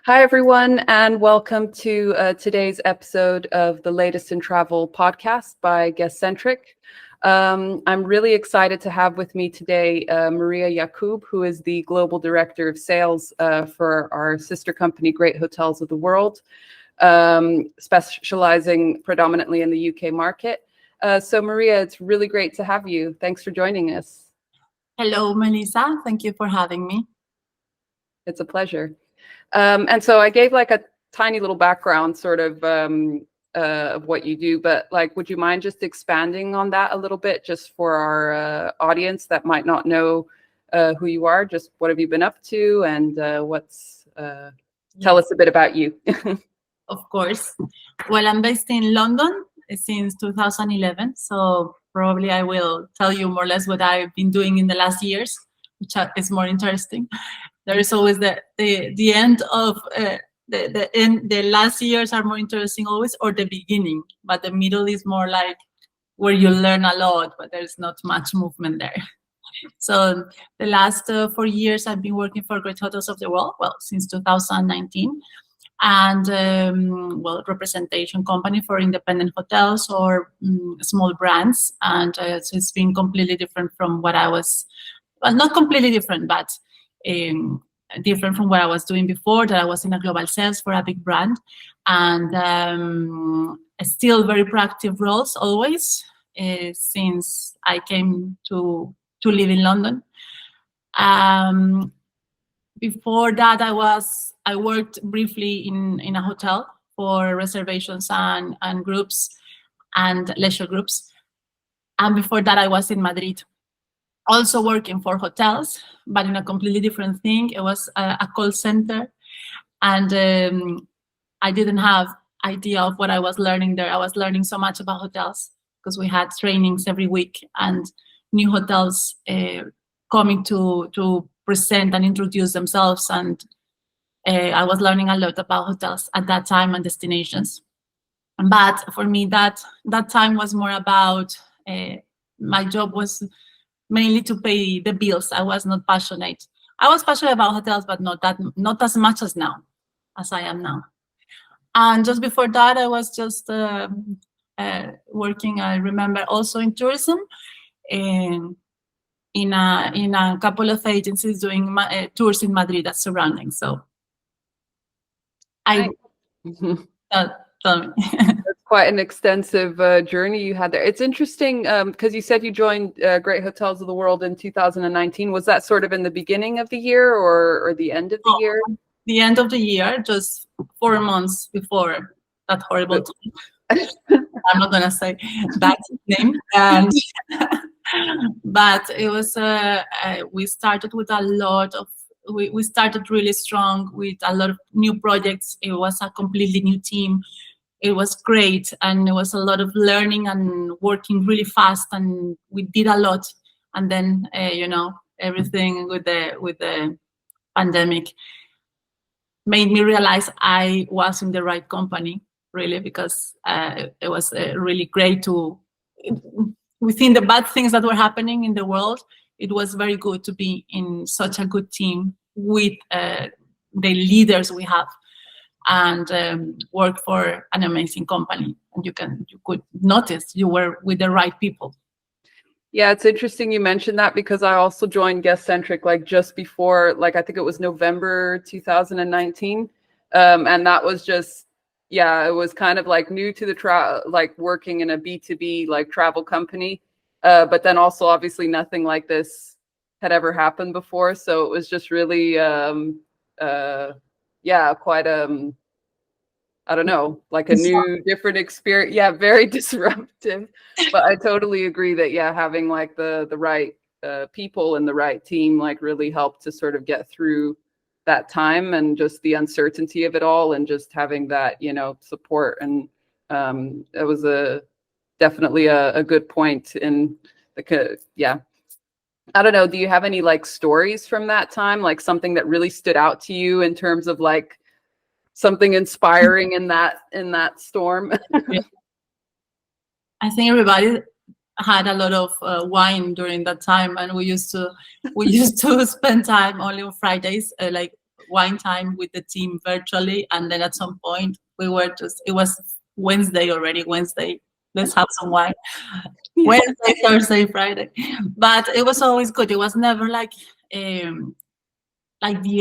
Hi, everyone, and welcome to today's episode of the Latest in Travel podcast by Guest-Centric. I'm really excited to have with me today Maria Yacoub, who is the Global Director of Sales for our sister company, Great Hotels of the World, specializing predominantly in the UK market. So Maria, it's really great to have you. Thanks for joining us. Hello, Melissa. Thank you for having me. It's a pleasure. And so I gave like a tiny little background sort of what you do, but like, would you mind just expanding on that a little bit just for our audience that might not know who you are? Just what have you been up to and tell us a bit about you. Of course. Well, I'm based in London since 2011, so probably I will tell you more or less what I've been doing in the last years, which is more interesting. There is always the end of the last years are more interesting always, or the beginning, but the middle is more like where you learn a lot, but there's not much movement there. So the last 4 years I've been working for Great Hotels of the World, well, since 2019, and representation company for independent hotels or small brands, and so it's been completely different from what I was, well, not completely different, but different from what I was doing before, that I was in a global sales for a big brand, and still very proactive roles always since I came to live in London. Before that, I worked briefly in a hotel for reservations and groups and leisure groups, and before that I was in Madrid, also working for hotels, but in a completely different thing. It was a call center, and I didn't have idea of what I was learning there. I was learning so much about hotels because we had trainings every week and new hotels coming to present and introduce themselves, and I was learning a lot about hotels at that time and destinations. But for me, that time was more about my job was mainly to pay the bills. I was not passionate. I was passionate about hotels, but not as much as I am now. And just before that, I was just working. I remember also in tourism, in a couple of agencies doing tours in Madrid and surrounding. So I tell me. That's quite an extensive journey you had there. It's interesting because you said you joined Great Hotels of the World in 2019. Was that sort of in the beginning of the year or the end of the year? The end of the year, just 4 months before that horrible time. I'm not gonna say that name, and but it was we started with a lot of we started really strong with a lot of new projects. It was a completely new team. It was great, and it was a lot of learning and working really fast, and we did a lot. And then everything with the pandemic made me realize I was in the right company, really, because it was really great to, within the bad things that were happening in the world, it was very good to be in such a good team with the leaders we have, and work for an amazing company. And you could notice you were with the right people. Yeah, it's interesting you mentioned that because I also joined Guest-Centric like just before, like I think it was November 2019, and that was just, yeah, it was kind of like new to the like working in a B2B like travel company, but then also obviously nothing like this had ever happened before, so it was just really, yeah, quite I don't know, like a new, different experience. Yeah, very disruptive. But I totally agree that, yeah, having like the right people and the right team like really helped to sort of get through that time and just the uncertainty of it all, and just having that, support. And it was definitely a good point in yeah. I don't know. Do you have any like stories from that time, like something that really stood out to you in terms of like something inspiring in that storm? I think everybody had a lot of wine during that time, and we used to spend time only on Fridays, like wine time with the team virtually, and then at some point it was Wednesday already. Wednesday, let's have some wine. Wednesday, Thursday, Friday, but it was always good. It was never like the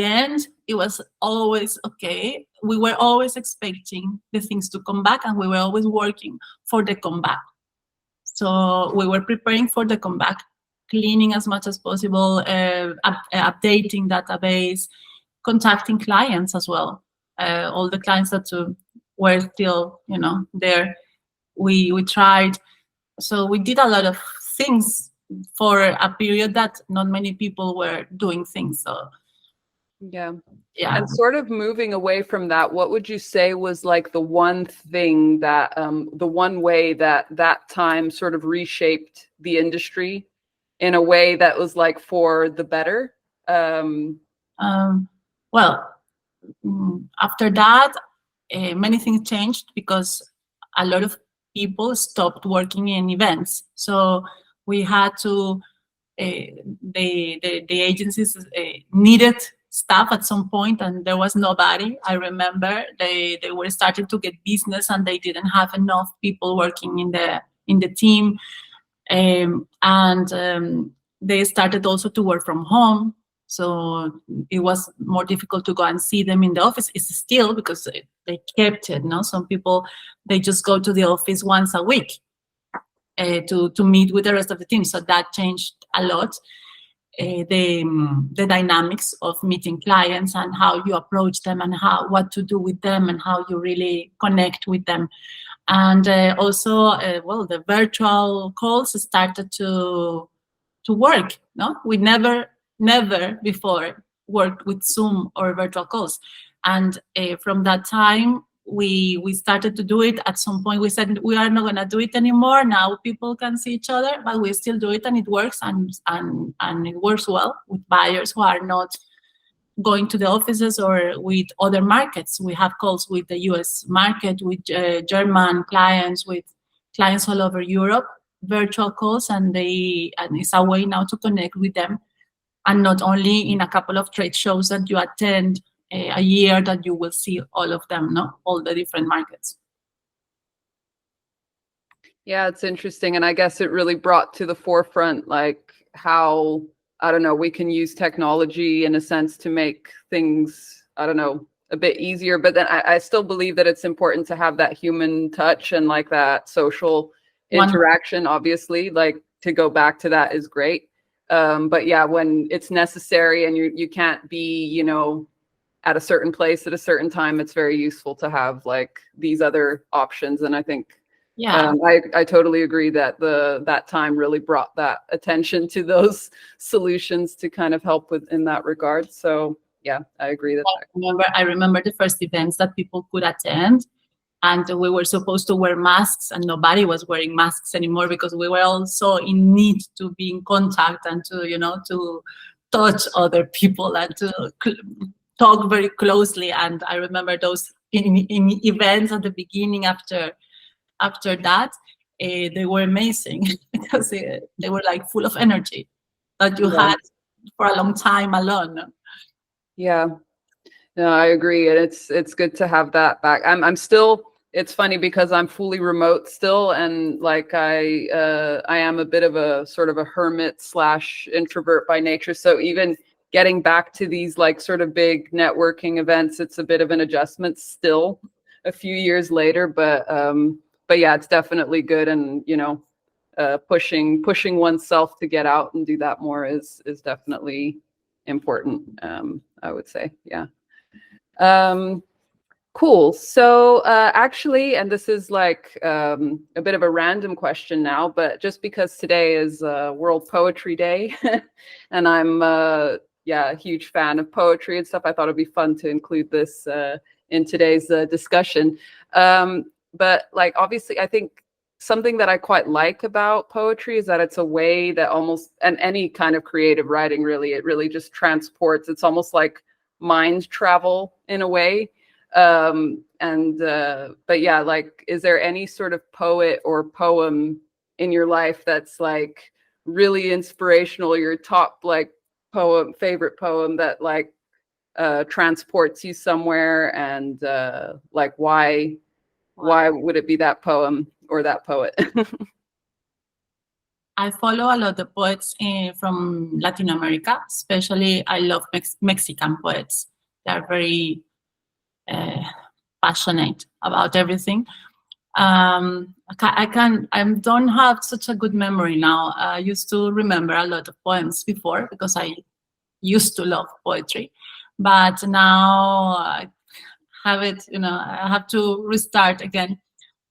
end. It was always okay. We were always expecting the things to come back, and we were always working for the comeback. So we were preparing for the comeback, cleaning as much as possible, updating database, contacting clients as well. All the clients that were still, there. We tried. So we did a lot of things for a period that not many people were doing things. So yeah. yeah. And sort of moving away from that, what would you say was like the one thing that, the one way that that time sort of reshaped the industry in a way that was like for the better? Well, after that, many things changed because a lot of people stopped working in events. So we had to, the agencies needed staff at some point, and there was nobody. I remember they were starting to get business, and they didn't have enough people working in the team, and they started also to work from home. So it was more difficult to go and see them in the office. It's still because they kept it. No, some people, they just go to the office once a week to meet with the rest of the team. So that changed a lot. The dynamics of meeting clients and how you approach them and what to do with them and how you really connect with them. And also, the virtual calls started to work. No, we never before worked with Zoom or virtual calls, and from that time we started to do it. At some point we said we are not going to do it anymore. Now people can see each other, but we still do it, and it works, and it works well with buyers who are not going to the offices or with other markets. We have calls with the US market, with German clients, with clients all over Europe, virtual calls, and it's a way now to connect with them, and not only in a couple of trade shows that you attend a year that you will see all of them, no, all the different markets. Yeah, it's interesting. And I guess it really brought to the forefront, like how, I don't know, we can use technology in a sense to make things, I don't know, a bit easier. But then I still believe that it's important to have that human touch and like that social interaction, obviously, like to go back to that is great. But yeah, when it's necessary and you can't be, at a certain place at a certain time, it's very useful to have like these other options. And I think I totally agree that that time really brought that attention to those solutions to kind of help with in that regard. So yeah, I agree that. I remember the first events that people could attend, and we were supposed to wear masks, and nobody was wearing masks anymore because we were also in need to be in contact and to to touch other people and to talk very closely. And I remember those in events at the beginning. After that, they were amazing because they were like full of energy that you had for a long time alone. Yeah, no, I agree, and it's good to have that back. I'm still. It's funny because I'm fully remote still, and like I am a bit of a sort of a hermit / introvert by nature. So even getting back to these like sort of big networking events, it's a bit of an adjustment still a few years later, but yeah, it's definitely good. And pushing oneself to get out and do that more is definitely important. I would say. Yeah. Cool. So actually, and this is like a bit of a random question now, but just because today is World Poetry Day and I'm a huge fan of poetry and stuff, I thought it'd be fun to include this in today's discussion. But like, obviously, I think something that I quite like about poetry is that it's a way that almost, and any kind of creative writing really, it really just transports. It's almost like mind travel in a way. But yeah, like, is there any sort of poet or poem in your life that's like really inspirational, your top like favorite poem that like transports you somewhere, and like why would it be that poem or that poet? I follow a lot of poets from Latin America, especially I love Mexican poets. They're very passionate about everything. I don't have such a good memory now. I used to remember a lot of poems before because I used to love poetry, but now I have it, I have to restart again.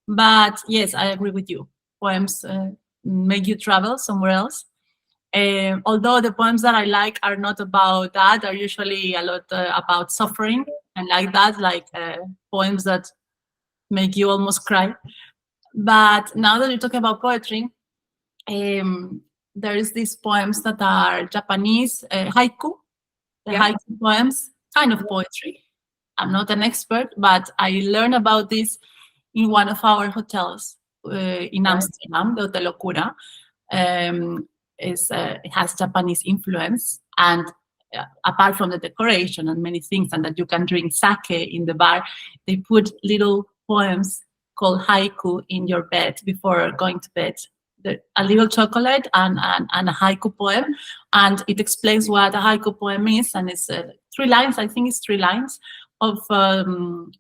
But yes, I agree with you. Poems make you travel somewhere else. Although the poems that I like are not about that, are usually a lot about suffering and like that, like poems that make you almost cry. But now that you're talking about poetry, there is these poems that are Japanese haiku, the haiku poems, kind of poetry. I'm not an expert, but I learned about this in one of our hotels in Amsterdam, the Hotel Locura. It has Japanese influence, and apart from the decoration and many things, and that you can drink sake in the bar, they put little poems called haiku in your bed before going to bed. A little chocolate and a haiku poem, and it explains what a haiku poem is, and it's 3 lines. I think it's 3 lines of. And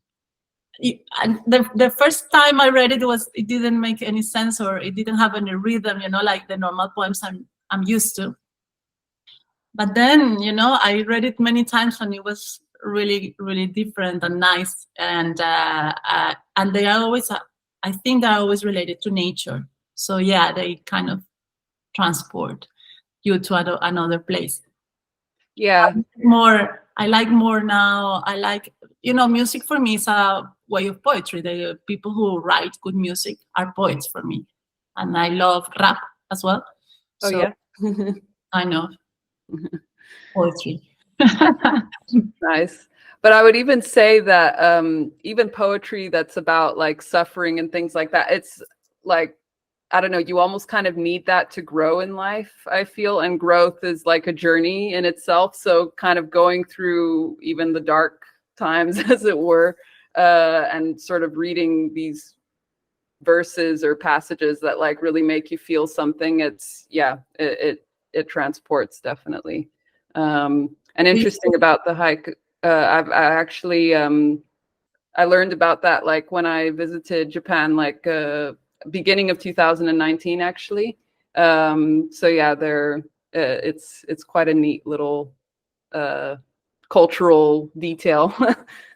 the first time I read it it didn't make any sense, or it didn't have any rhythm, like the normal poems I'm used to. But then, I read it many times, and it was really, really different and nice. And they are always, I think, they're always related to nature. So yeah, they kind of transport you to another place. Yeah. I like more now. I like, music for me is a way of poetry. The people who write good music are poets for me. And I love rap as well. Oh, so yeah. I know poetry. Nice. But I would even say that even poetry that's about like suffering and things like that, it's like, I don't know, you almost kind of need that to grow in life, I feel. And growth is like a journey in itself. So kind of going through even the dark times, as it were, and sort of reading these verses or passages that like really make you feel something. It transports, definitely. And interesting about the hike, I learned about that like when I visited Japan, like beginning of 2019, actually. So yeah, it's quite a neat little cultural detail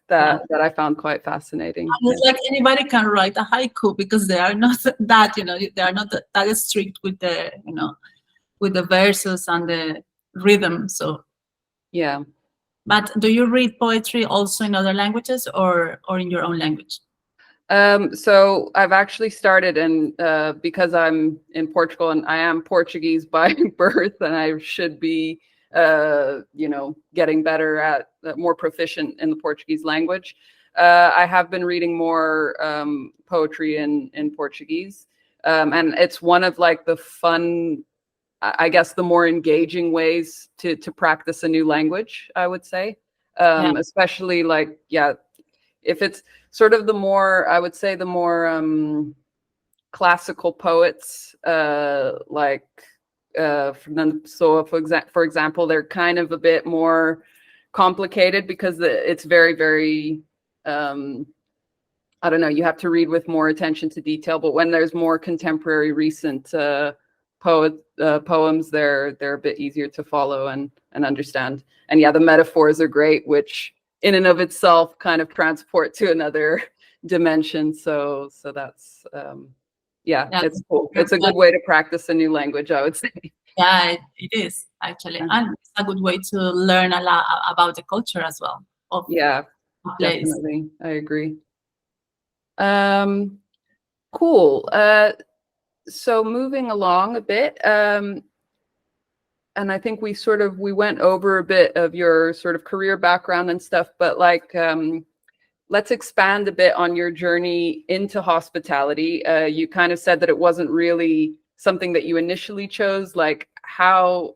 that I found quite fascinating. It's like anybody can write a haiku because they are not that, they are not that strict with the, with the verses and the rhythm. So yeah. But do you read poetry also in other languages or in your own language? So I've actually started, and because I'm in Portugal and I am Portuguese by birth, and I should be, getting better at, more proficient in the Portuguese language. I have been reading more poetry in Portuguese, and it's one of like the fun, I guess, the more engaging ways to practice a new language, I would say. Especially like, if it's sort of the more, I would say, the more classical poets, like so for example, they're kind of a bit more complicated because it's very, very, I don't know, you have to read with more attention to detail. But when there's more contemporary, recent poems, they're a bit easier to follow and understand. And yeah, the metaphors are great, which in and of itself kind of transport to another dimension. So that's it's cool. It's a good way to practice a new language, I would say. Yeah, it is actually, and it's a good way to learn a lot about the culture as well. Definitely, I agree. Cool. So moving along a bit, and I think we went over a bit of your sort of career background and stuff, but like, let's expand a bit on your journey into hospitality. You kind of said that it wasn't really something that you initially chose. Like how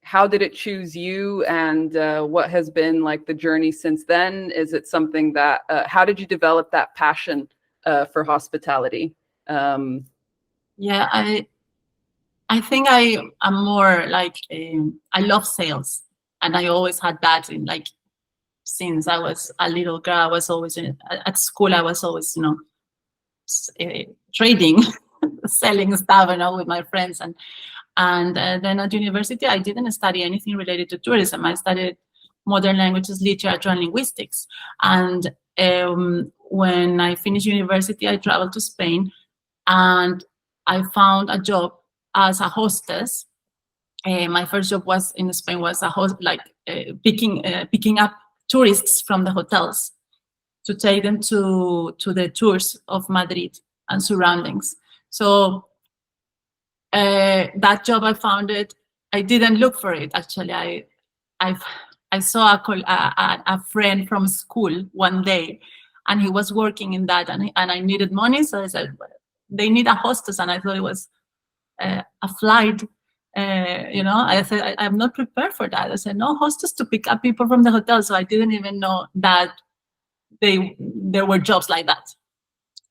how did it choose you, and what has been like the journey since then? Is it something that how did you develop that passion for hospitality? Yeah, I think I am more like I love sales, and I always had that in like since I was a little girl. I was always at school. I was always trading, selling stuff, with my friends, and then at university I didn't study anything related to tourism. I studied modern languages, literature, and linguistics. And when I finished university, I traveled to Spain, and I found a job as a hostess. My first job was in Spain was a host, like picking up tourists from the hotels to take them to the tours of Madrid and surroundings. So that job, I found it. I didn't look for it actually. I saw a friend from school one day, and he was working in that, and I needed money, so I said they need a hostess, and I thought it was a flight. I said I'm not prepared for that. I said no hostess to pick up people from the hotel, so I didn't even know that there were jobs like that.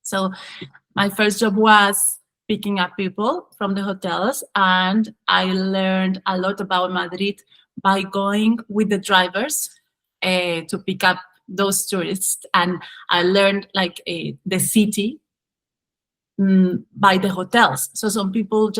So my first job was picking up people from the hotels, and I learned a lot about Madrid by going with the drivers to pick up those tourists, and I learned like the city by the hotels. So some people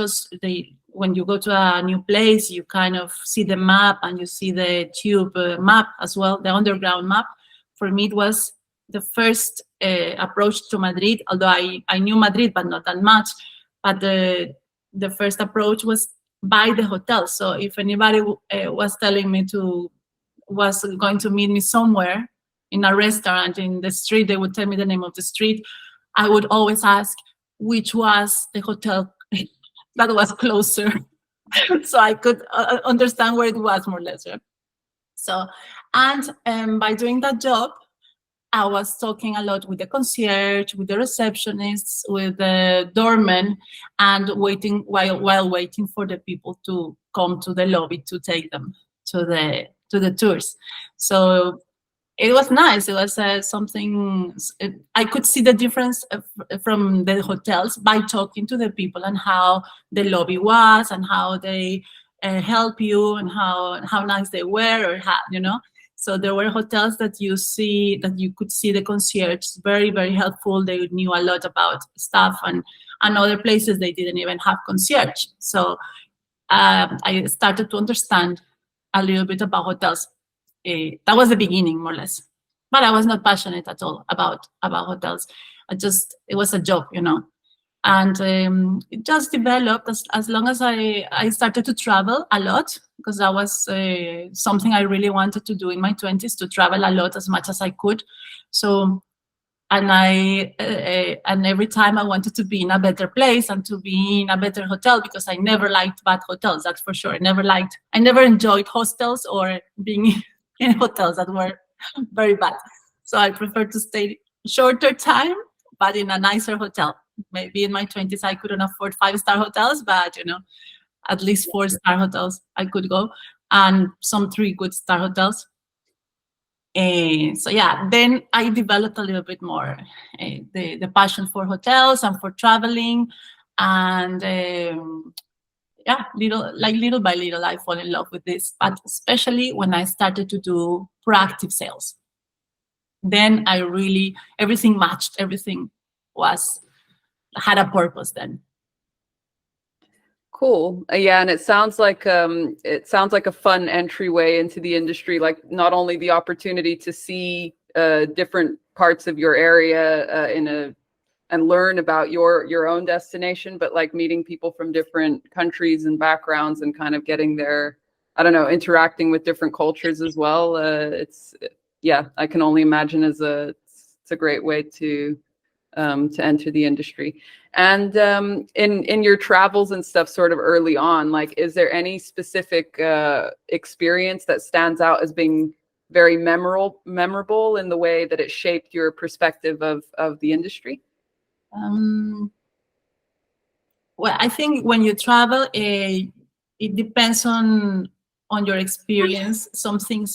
when you go to a new place, you kind of see the map and you see the tube map as well, the underground map. For me, it was the first approach to Madrid, although I knew Madrid, but not that much. But the first approach was by the hotel. So if anybody was going to meet me somewhere in a restaurant in the street, they would tell me the name of the street. I would always ask which was the hotel that was closer, so I could understand where it was more or less. Right? So, and by doing that job, I was talking a lot with the concierge, with the receptionists, with the doorman, and waiting while waiting for the people to come to the lobby to take them to the tours. So it was nice. It was something I could see the difference from the hotels by talking to the people and how the lobby was and how they help you and how nice they were, or how, So there were hotels that you could see the concierge very, very helpful. They knew a lot about stuff, and other places they didn't even have concierge. So I started to understand a little bit about hotels. That was the beginning, more or less. But I was not passionate at all about hotels. It was a job, And it just developed as long as I started to travel a lot, because that was something I really wanted to do in my 20s, to travel a lot as much as I could. So, and every time I wanted to be in a better place and to be in a better hotel, because I never liked bad hotels, that's for sure. I never enjoyed hostels or being in hotels that were very bad. So I prefer to stay shorter time, but in a nicer hotel. Maybe in my 20s, I couldn't afford 5-star hotels, but at least 4-star hotels I could go, and some 3 good star hotels. So yeah, then I developed a little bit more the passion for hotels and for traveling, and yeah, little by little, I fall in love with this. But especially when I started to do proactive sales, then everything matched. Everything had a purpose then. Cool. Yeah, and it sounds like a fun entryway into the industry. Like not only the opportunity to see different parts of your area and learn about your own destination, but like meeting people from different countries and backgrounds and kind of getting their, I don't know, interacting with different cultures as well. I can only imagine it's a great way to enter the industry. And in your travels and stuff, sort of early on, like, is there any specific experience that stands out as being very memorable in the way that it shaped your perspective of the industry? Well, I think when you travel, it depends on on your experience. Some things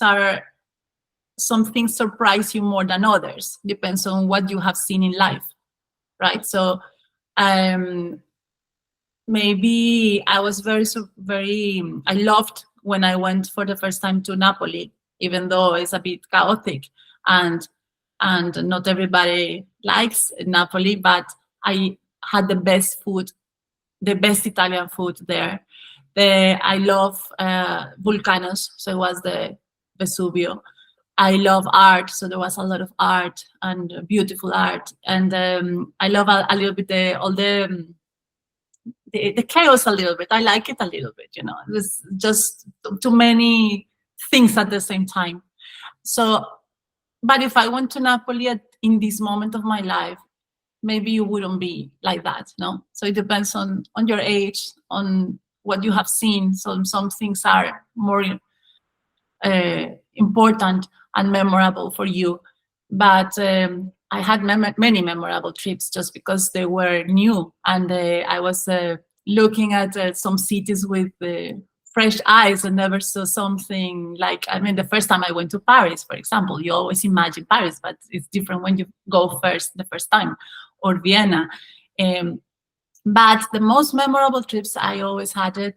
surprise you more than others. Depends on what you have seen in life, right? So maybe I was I loved when I went for the first time to Napoli, even though it's a bit chaotic and not everybody likes Napoli, but I had the best food, the best Italian food there. I love volcanoes, so it was the Vesuvio. I love art, so there was a lot of art and beautiful art, and I love a little bit all the chaos a little bit. I like it a little bit, you know. There's just too many things at the same time. So, but if I went to Napoli in this moment of my life, maybe you wouldn't be like that, no? So it depends on your age, on what you have seen. So some things are more important and memorable for you. But I had many memorable trips just because they were new, and I was looking at some cities with fresh eyes and never saw something like, I mean, the first time I went to Paris, for example, you always imagine Paris, but it's different when you go the first time, or Vienna. But the most memorable trips I always had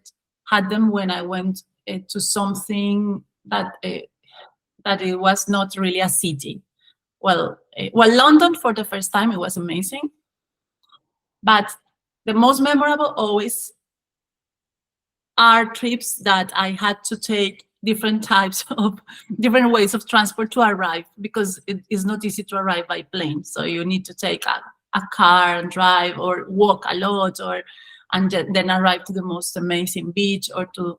them when I went to something that it was not really a city. Well, London for the first time, it was amazing. But the most memorable always are trips that I had to take different ways of transport to arrive, because it is not easy to arrive by plane. So you need to take a car and drive, or walk a lot, and then arrive to the most amazing beach, or to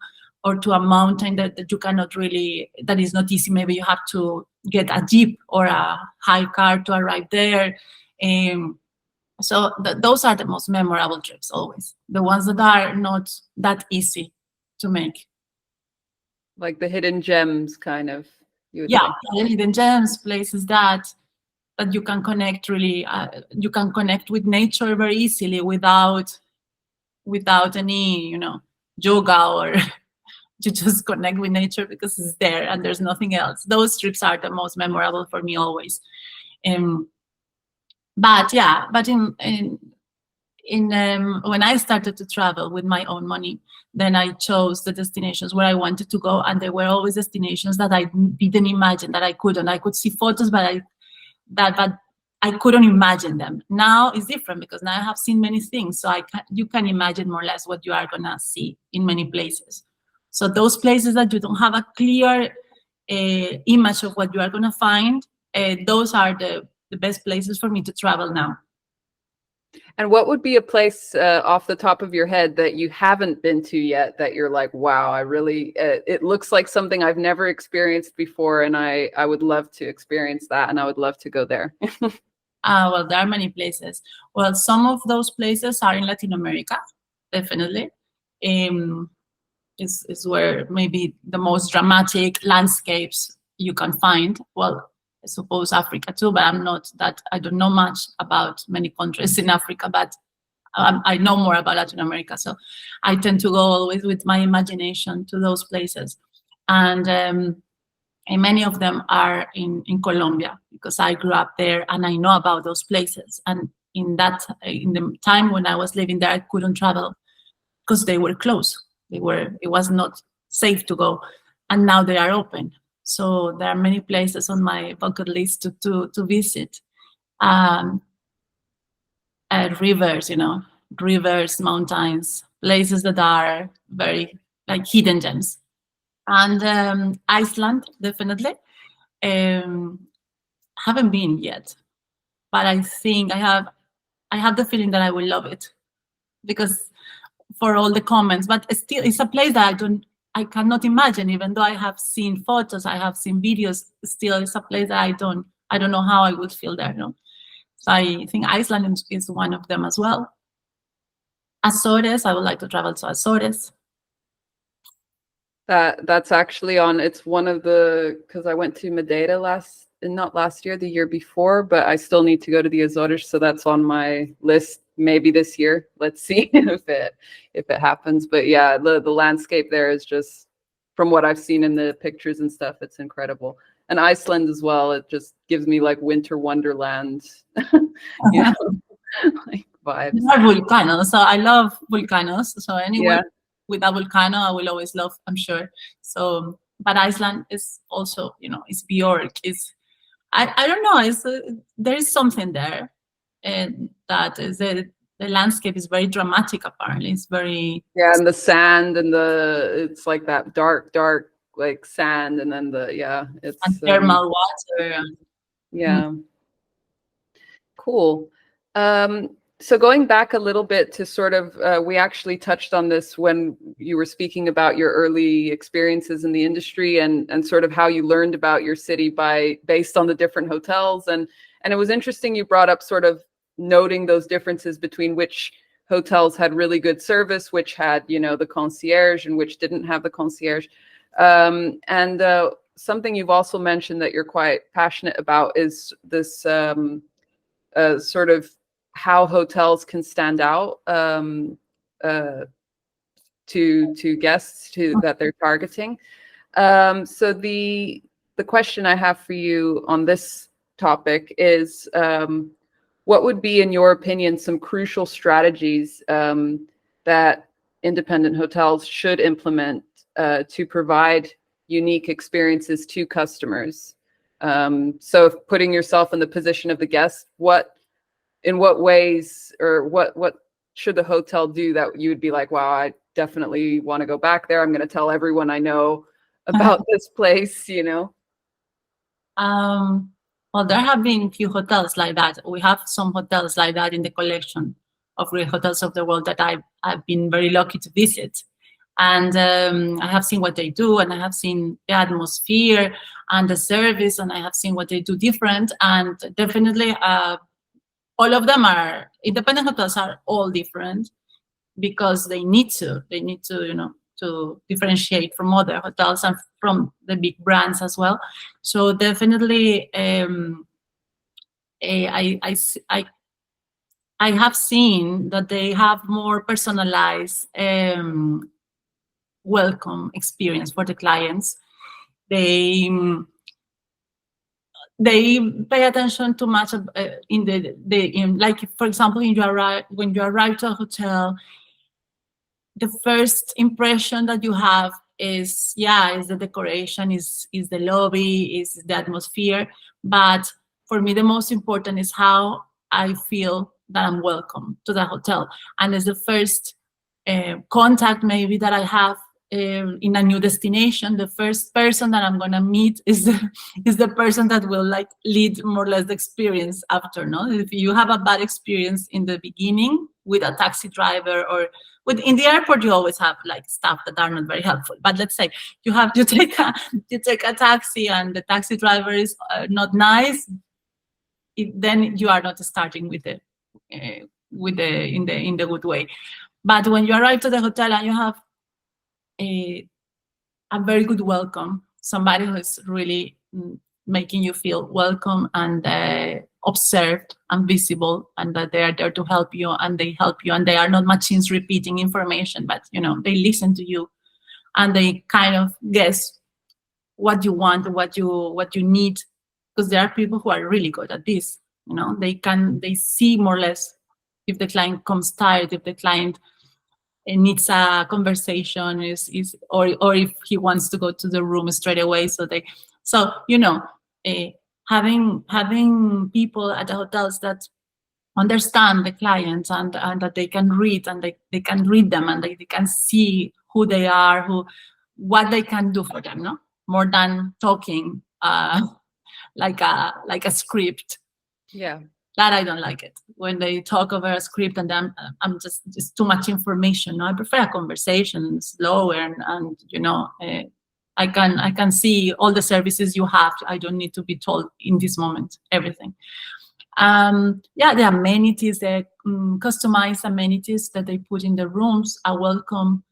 a mountain that you cannot really, that is not easy. Maybe you have to get a jeep or a high car to arrive there. So those are the most memorable trips always, the ones that are not that easy to make. Like the hidden gems, kind of. Yeah, hidden gems, places that you can connect really, you can connect with nature very easily without any, yoga, or you just connect with nature because it's there and there's nothing else. Those trips are the most memorable for me always. But when I started to travel with my own money, then I chose the destinations where I wanted to go, and they were always destinations that I didn't imagine that I could. And I could see photos, but I couldn't imagine them. Now it's different, because now I have seen many things, so you can imagine more or less what you are gonna see in many places. So those places that you don't have a clear image of what you are gonna find, those are the best places for me to travel now. And what would be a place off the top of your head that you haven't been to yet that you're like, wow, I really, it looks like something I've never experienced before, and I would love to experience that, and I would love to go there? Well, there are many places. Well, some of those places are in Latin America, definitely. Is where maybe the most dramatic landscapes you can find. Well, I suppose Africa too, but I don't know much about many countries in Africa, but I know more about Latin America. So I tend to go always with my imagination to those places. And many of them are in Colombia, because I grew up there and I know about those places. And in the time when I was living there, I couldn't travel because they were closed. It was not safe to go, and now they are open. So there are many places on my bucket list to visit. Rivers, rivers, mountains, places that are very like hidden gems. And Iceland, definitely. Haven't been yet, but I think I have the feeling that I will love it, because for all the comments, but still it's a place that I cannot imagine. Even though I have seen photos, I have seen videos, still it's a place that I don't know how I would feel there. No? So I think Iceland is one of them as well. Azores, I would like to travel to Azores. That's actually it's one of because I went to Madeira not last year, the year before, but I still need to go to the Azores, so that's on my list. Maybe this year. Let's see if it happens. But yeah, the landscape there is just from what I've seen in the pictures and stuff, it's incredible. And Iceland as well, it just gives me like winter wonderland, you know, like vibes. There are volcanoes, so I love volcanoes. So anywhere Yeah. with a volcano, I will always love, I'm sure. So, but Iceland is also, it's Bjork. I don't know. There is something there, and that is the landscape is very dramatic. Apparently, it's very Yeah, and the sand and it's like that dark like sand, and then it's and thermal water. yeah. Cool. So going back a little bit to sort of, we actually touched on this when you were speaking about your early experiences in the industry and sort of how you learned about your city based on the different hotels. And it was interesting you brought up sort of noting those differences between which hotels had really good service, which had, the concierge, and which didn't have the concierge. And something you've also mentioned that you're quite passionate about is this sort of how hotels can stand out to guests that they're targeting. So the question I have for you on this topic is, what would be, in your opinion, some crucial strategies that independent hotels should implement to provide unique experiences to customers? So putting yourself in the position of the guest, in what ways, or what should the hotel do that you would be like, wow, I definitely want to go back there. I'm going to tell everyone I know about this place, Well, there have been few hotels like that. We have some hotels like that in the collection of great hotels of the world that I've been very lucky to visit. And I have seen what they do, and I have seen the atmosphere and the service, and I have seen what they do different. And definitely, all of them are independent hotels are all different because they need to, to differentiate from other hotels and from the big brands as well. So definitely, I have seen that they have more personalized welcome experience for the clients. They pay attention too much in like, for example, when you arrive to a hotel, the first impression that you have is the decoration, is the lobby, is the atmosphere. But for me, the most important is how I feel that I'm welcome to the hotel, and it's the first contact maybe that I have in a new destination. The first person that I'm gonna meet is the person that will like lead more or less the experience after. No, if you have a bad experience in the beginning with a taxi driver, or in the airport, you always have like staff that are not very helpful. But let's say you take a taxi and the taxi driver is not nice, then you are not starting with the in the good way. But when you arrive to the hotel and you have a very good welcome, somebody who is really making you feel welcome and observed and visible, and that they are there to help you, and they help you, and they are not machines repeating information, but they listen to you, and they kind of guess what you want, what you need, because there are people who are really good at this. They see more or less if the client comes tired, if the client needs a conversation, or if he wants to go to the room straight away. Having people at the hotels that understand the clients, and that they can read, and they can read them, and they can see who they are, what they can do for them, no, more than talking like a script. Yeah. That I don't like it, when they talk over a script, and I'm just too much information. No, I prefer a conversation, slower, and I can see all the services you have. I don't need to be told in this moment everything. The amenities, the customized amenities that they put in the rooms, a welcome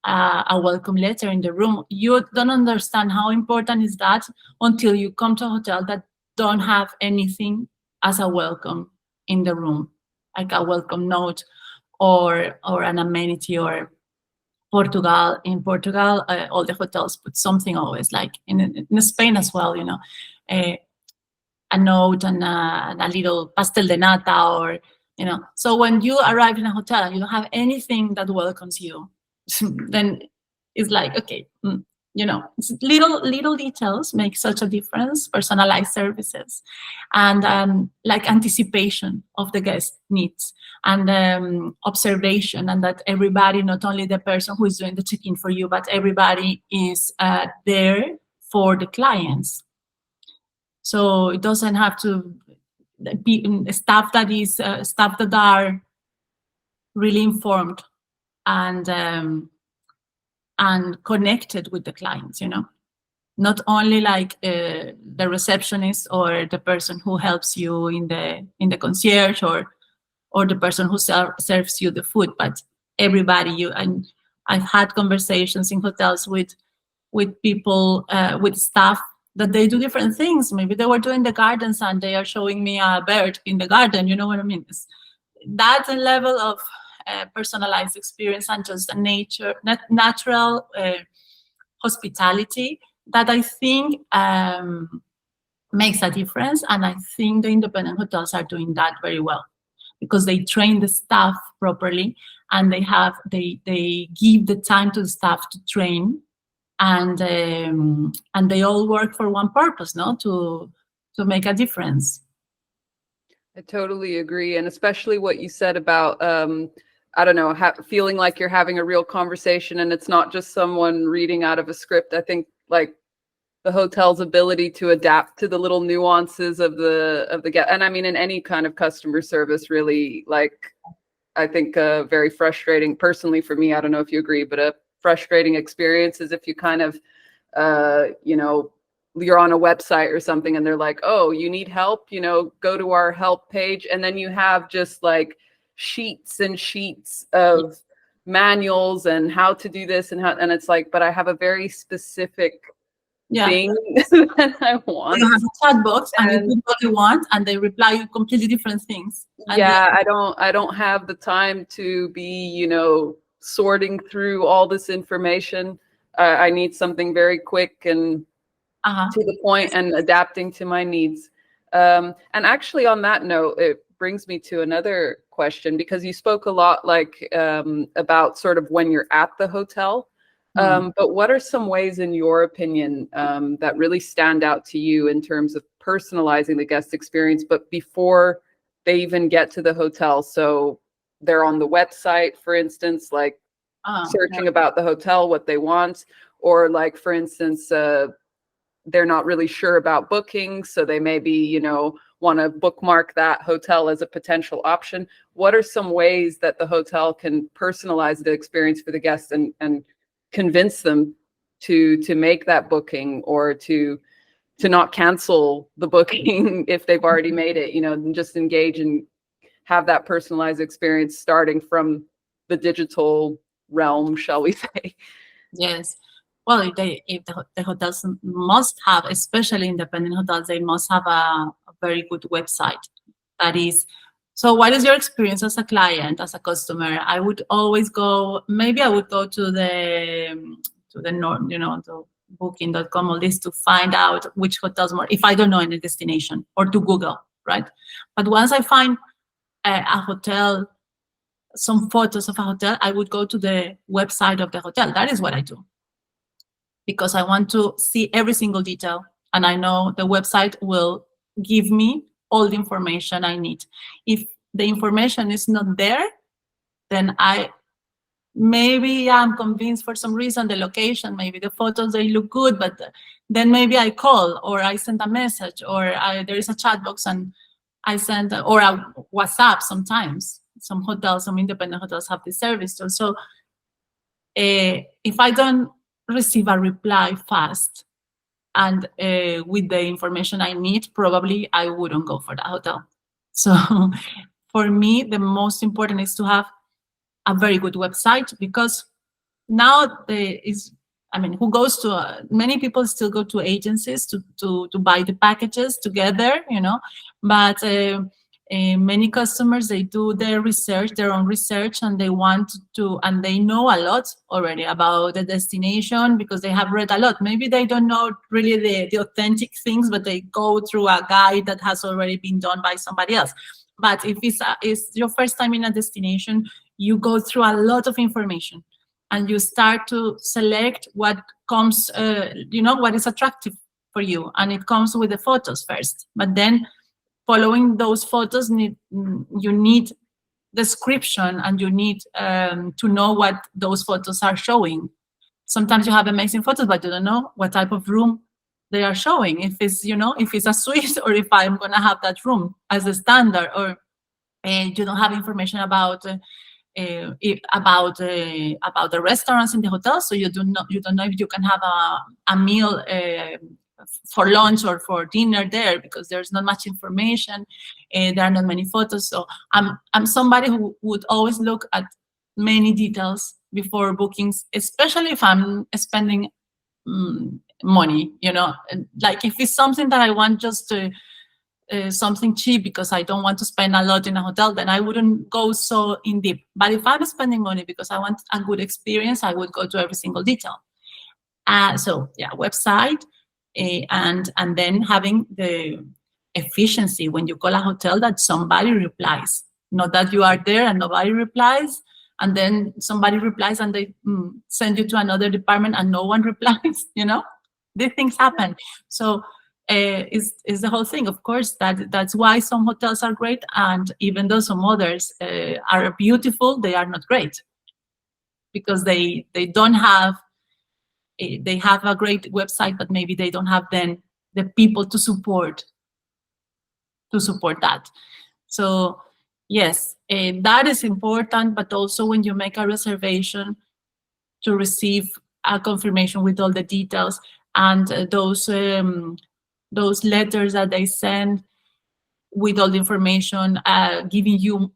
letter in the room. You don't understand how important is that until you come to a hotel that don't have anything as a welcome in the room, like a welcome note or an amenity, or Portugal. In Portugal, all the hotels put something always, like in Spain as well, a note and a little pastel de nata, or so when you arrive in a hotel and you don't have anything that welcomes you, then it's like, okay, it's little details make such a difference. Personalized services, and like anticipation of the guest needs, and observation, and that everybody, not only the person who is doing the check-in for you, but everybody is there for the clients. So it doesn't have to be staff that are really informed and connected with the clients. Not only like the receptionist or the person who helps you in the concierge, or the person who serves you the food, but everybody. And I've had conversations in hotels with people, with staff, that they do different things. Maybe they were doing the gardens and they are showing me a bird in the garden. You know what I mean? That's a level of personalized experience, and just a natural hospitality that I think makes a difference. And I think the independent hotels are doing that very well, because they train the staff properly, and they give the time to the staff to train, and they all work for one purpose, to make a difference. I totally agree. And especially what you said about, I don't know, feeling like you're having a real conversation and it's not just someone reading out of a script. I think like the hotel's ability to adapt to the little nuances of the guest. And I mean, in any kind of customer service, really, like, I think very frustrating personally for me, I don't know if you agree, but a frustrating experience is if you kind of, you're on a website or something and they're like, oh, you need help, go to our help page. And then you have just like sheets and sheets of manuals and how to do this and it's like, but I have a very specific thing that I want. You have a chat box and you put what you want and they reply you completely different things. I don't have the time to be, sorting through all this information. I need something very quick and to the point and adapting to my needs. And actually on that note, it brings me to another question, because you spoke a lot like about sort of when you're at the hotel. But what are some ways, in your opinion, that really stand out to you in terms of personalizing the guest experience, but before they even get to the hotel? So they're on the website, for instance, like searching about the hotel, what they want, or like, for instance, they're not really sure about booking, so they maybe, want to bookmark that hotel as a potential option. What are some ways that the hotel can personalize the experience for the guests and convince them to make that booking, or to not cancel the booking if they've already made it, and just engage and have that personalized experience starting from the digital realm, shall we say? Yes. Well, if the hotels must have, especially independent hotels, they must have a very good website. That is, so what is your experience as a client, as a customer? I would always go, maybe I would go to the norm, to booking.com, all this, to find out which hotels more, if I don't know any destination, or to Google, right? But once I find a hotel, some photos of a hotel, I would go to the website of the hotel. That is what I do, because I want to see every single detail, and I know the website will give me all the information I need. If the information is not there, then maybe I'm convinced for some reason, the location, maybe the photos, they look good, but then maybe I call, or I send a message, or there is a chat box and I send, or a WhatsApp sometimes. Some hotels, some independent hotels have this service too. So if I don't receive a reply fast and with the information I need, probably I wouldn't go for that hotel. So for me, the most important is to have a very good website, because now who goes to, many people still go to agencies to buy the packages together, but Many customers, they do their research, their own research, and they want to, and they know a lot already about the destination because they have read a lot. Maybe they don't know really the authentic things, but they go through a guide that has already been done by somebody else. But if it's your first time in a destination, you go through a lot of information and you start to select what comes, what is attractive for you. And it comes with the photos first, but then following those photos, you need description, and you need to know what those photos are showing. Sometimes you have amazing photos, but you don't know what type of room they are showing. If it's a suite, or if I'm going to have that room as a standard, or you don't have information about the restaurants in the hotel, so you don't know if you can have a meal for lunch or for dinner there, because there's not much information. There are not many photos. So I'm somebody who would always look at many details before bookings, especially if I'm spending money. Like if it's something that I want just to something cheap because I don't want to spend a lot in a hotel, then I wouldn't go so in deep. But if I'm spending money because I want a good experience, I would go to every single detail. So yeah, website, and then having the efficiency when you call a hotel, that somebody replies, not that you are there and nobody replies, and then somebody replies and they send you to another department and no one replies. These things happen. So is the whole thing. Of course, that's why some hotels are great, and even though some others are beautiful, they are not great, because they don't have they have a great website, but maybe they don't have then the people to support that. So yes, that is important, but also when you make a reservation, to receive a confirmation with all the details, and those letters that they send with all the information, giving you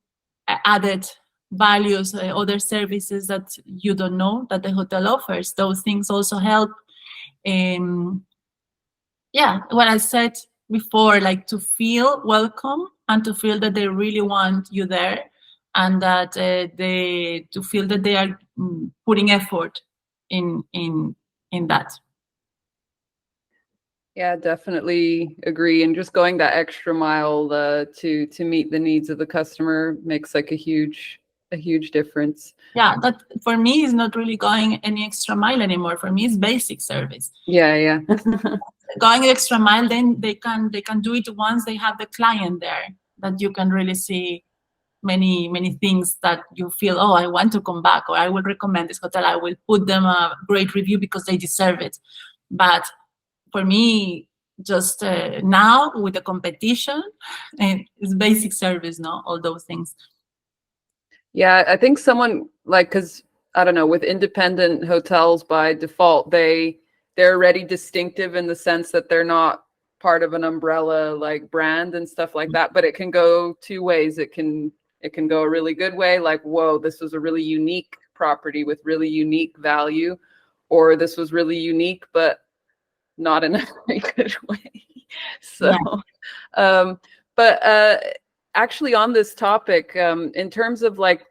added values, other services that you don't know that the hotel offers. Those things also help. What I said before, like to feel welcome and to feel that they really want you there, and that to feel that they are putting effort in that. Yeah, definitely agree. And just going that extra mile to meet the needs of the customer makes like a huge difference. Yeah, that for me is not really going any extra mile anymore. For me, it's basic service. Yeah. Going extra mile, then they can do it once they have the client there, that you can really see many things that you feel, oh, I want to come back, or I will recommend this hotel. I will put them a great review because they deserve it. But for me, just now with the competition, it's basic service, no, all those things. Yeah, I think someone because I don't know, with independent hotels by default, they're already distinctive in the sense that they're not part of an umbrella like brand and stuff like that. But it can go two ways. It can go a really good way, like, whoa, this was a really unique property with really unique value, or this was really unique but not in a very good way. So, yeah. But actually on this topic, in terms of like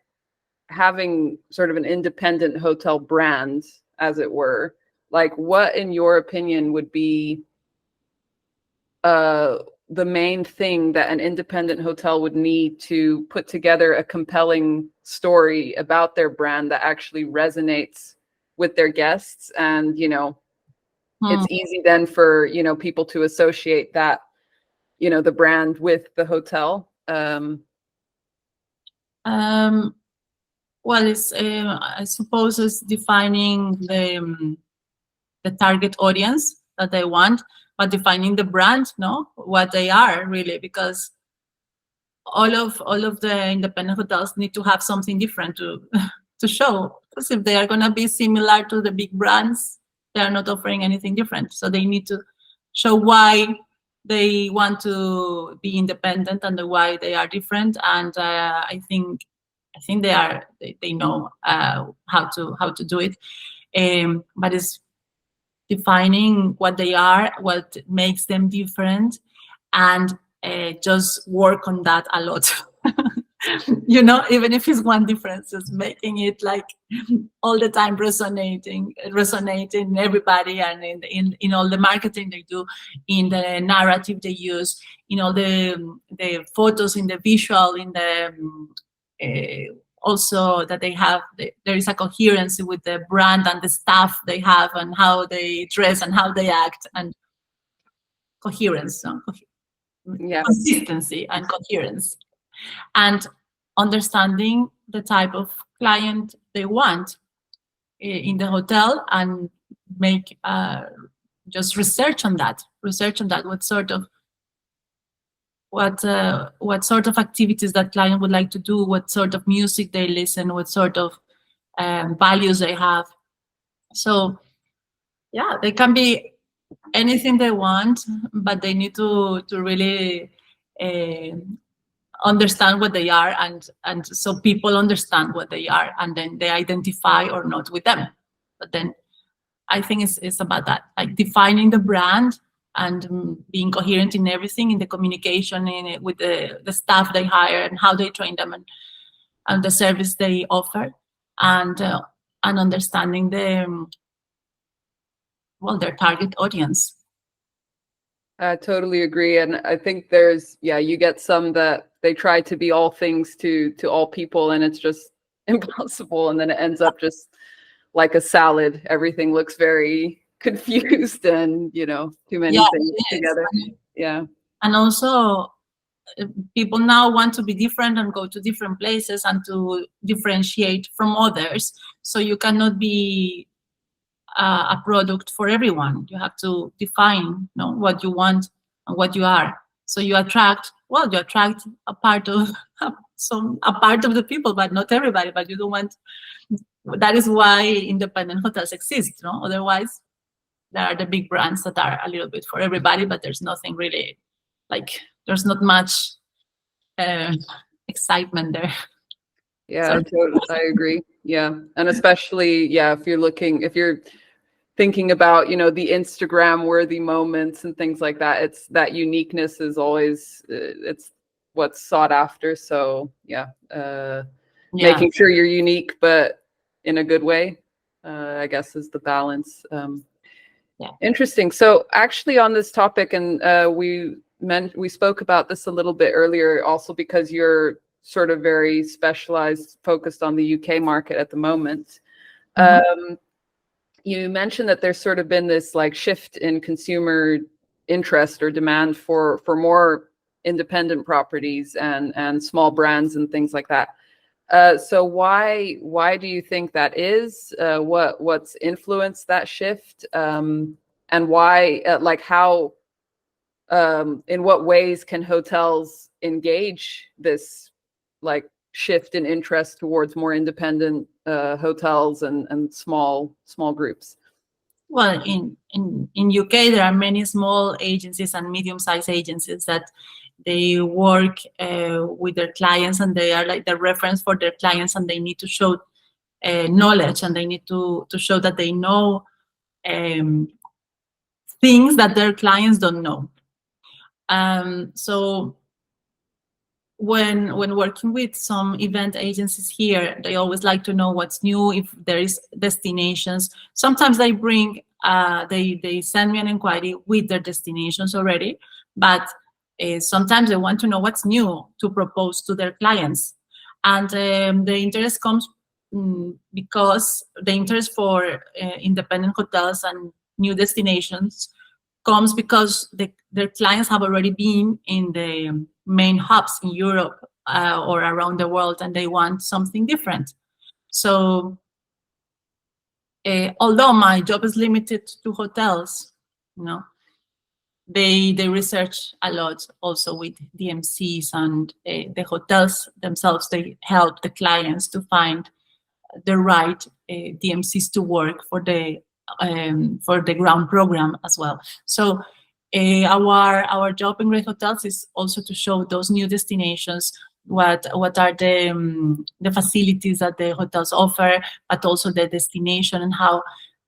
having sort of an independent hotel brand, as it were, like what in your opinion would be the main thing that an independent hotel would need to put together a compelling story about their brand that actually resonates with their guests? And it's easy then for people to associate that the brand with the hotel. Well, it's I suppose it's defining the target audience that they want, but defining the brand, no, what they are really, because all of the independent hotels need to have something different to show. Because if they are going to be similar to the big brands, they are not offering anything different. So they need to show why they want to be independent and why they are different. And I think they know how to do it. But it's defining what they are, what makes them different, and just work on that a lot. You know, even if it's one difference, just making it like all the time resonating in everybody, and in all the marketing they do, in the narrative they use, in all the photos, in the visual, in the also that they have, there is a coherence with the brand and the staff they have, and how they dress and how they act, and coherence, no? Yeah. Consistency and coherence, and understanding the type of client they want in the hotel, and make just research on that. What sort of activities that client would like to do, what sort of music they listen, what sort of values they have. So yeah, they can be anything they want, but they need to really understand what they are, and so people understand what they are, and then they identify or not with them. But then I think it's about that, like defining the brand, and being coherent in everything, in the communication, with the staff they hire, and how they train them, and the service they offer, and understanding their target audience. I totally agree. And I think there's, you get some that they try to be all things to all people, and it's just impossible. And then it ends up just like a salad. Everything looks very confused, and, too many things together. Yeah. And also, people now want to be different and go to different places and to differentiate from others. So you cannot be a product for everyone. You have to define, what you want and what you are. So you attract a part of the people, but not everybody. But you don't want. That is why independent hotels exist. Otherwise, there are the big brands that are a little bit for everybody, but there's nothing really, there's not much excitement there. Yeah, I agree. Yeah. And especially, if you're thinking about, the Instagram worthy moments and things like that, it's that uniqueness is always, it's what's sought after. So making sure you're unique, but in a good way, I guess, is the balance. Interesting. So actually on this topic, and we spoke about this a little bit earlier, also because you're sort of very specialized, focused on the UK market at the moment. Mm-hmm. You mentioned that there's sort of been this shift in consumer interest or demand for more independent properties and small brands and things like that. So why do you think that is? What's influenced that shift? And why, how, in what ways can hotels engage this shift in interest towards more independent hotels and small groups? Well, in UK, there are many small agencies and medium-sized agencies that they work with their clients, and they are like the reference for their clients, and they need to show knowledge, and they need to show that they know things that their clients don't know. So when working with some event agencies here, they always like to know what's new, if there is destinations. Sometimes they bring, they send me an inquiry with their destinations already, but sometimes they want to know what's new to propose to their clients. And the interest comes because the interest for independent hotels and new destinations comes because their clients have already been in the main hubs in Europe or around the world, and they want something different. So although my job is limited to hotels, they research a lot also with DMCs, and the hotels themselves, they help the clients to find the right DMCs to work for the ground program as well. So our job in Great Hotels is also to show those new destinations, what are the facilities that the hotels offer, but also the destination, and how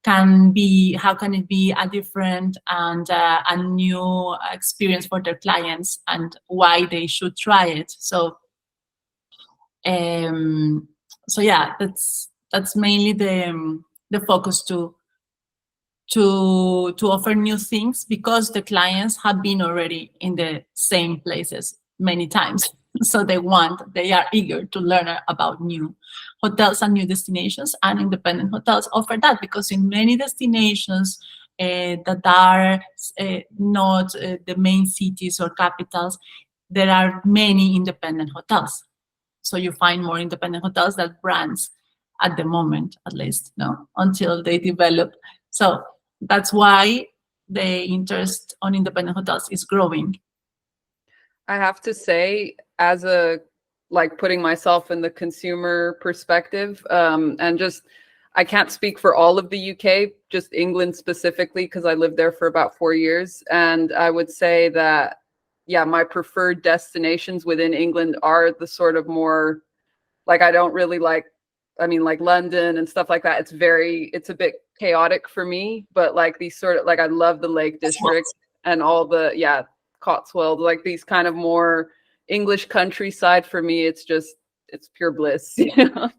how can it be a different and a new experience for their clients, and why they should try it. So yeah, that's mainly the focus, to offer new things, because the clients have been already in the same places many times. So they are eager to learn about new hotels and new destinations, and independent hotels offer that, because in many destinations that are not the main cities or capitals, there are many independent hotels. So you find more independent hotels than brands at the moment, at least, no, until they develop. So that's why the interest on independent hotels is growing. I have to say, as a like putting myself in the consumer perspective, and just I can't speak for all of the UK, just England specifically, because I lived there for about 4 years. And I would say that, yeah, my preferred destinations within England are the sort of more like, I don't really like, I mean, like London and stuff like that. It's a bit chaotic for me, but like these sort of, like, I love the Lake District and all the, yeah, Cotswold, like these kind of more English countryside. For me, it's pure bliss. You know?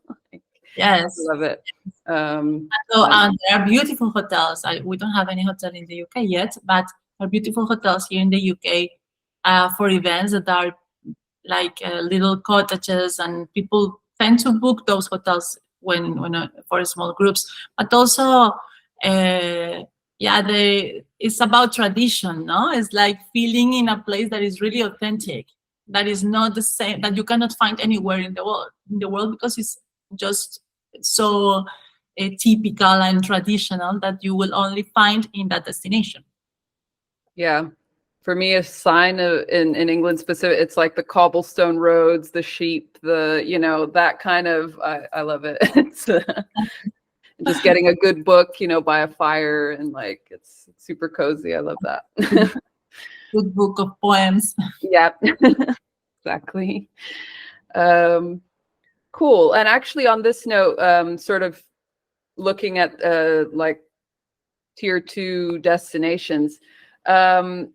Yes. Love it. So there are beautiful hotels. We don't have any hotel in the UK yet, but there are beautiful hotels here in the UK for events that are like little cottages, and people tend to book those hotels when for small groups. But also, it's about tradition, no? It's like feeling in a place that is really authentic, that is not the same, that you cannot find anywhere in the world, because it's just so typical and traditional that you will only find in that destination. Yeah. For me, a sign of in England specific, it's like the cobblestone roads, the sheep, that kind of, I love it. It's just getting a good book, by a fire, and like it's super cozy. I love that. Good book of poems. Yeah, exactly. Cool. And actually, on this note, sort of looking at like tier 2 destinations, and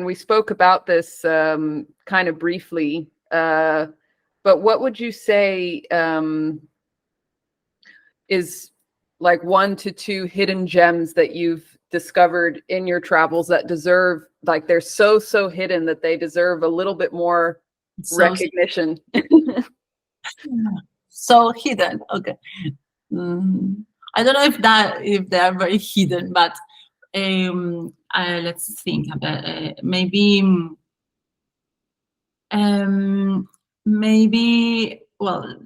we spoke about this kind of briefly, but what would you say is like 1 to 2 hidden gems that you've discovered in your travels that deserve, like, they're so hidden that they deserve a little bit more recognition? So hidden. Okay. I don't know if they are very hidden, but let's think about maybe, well,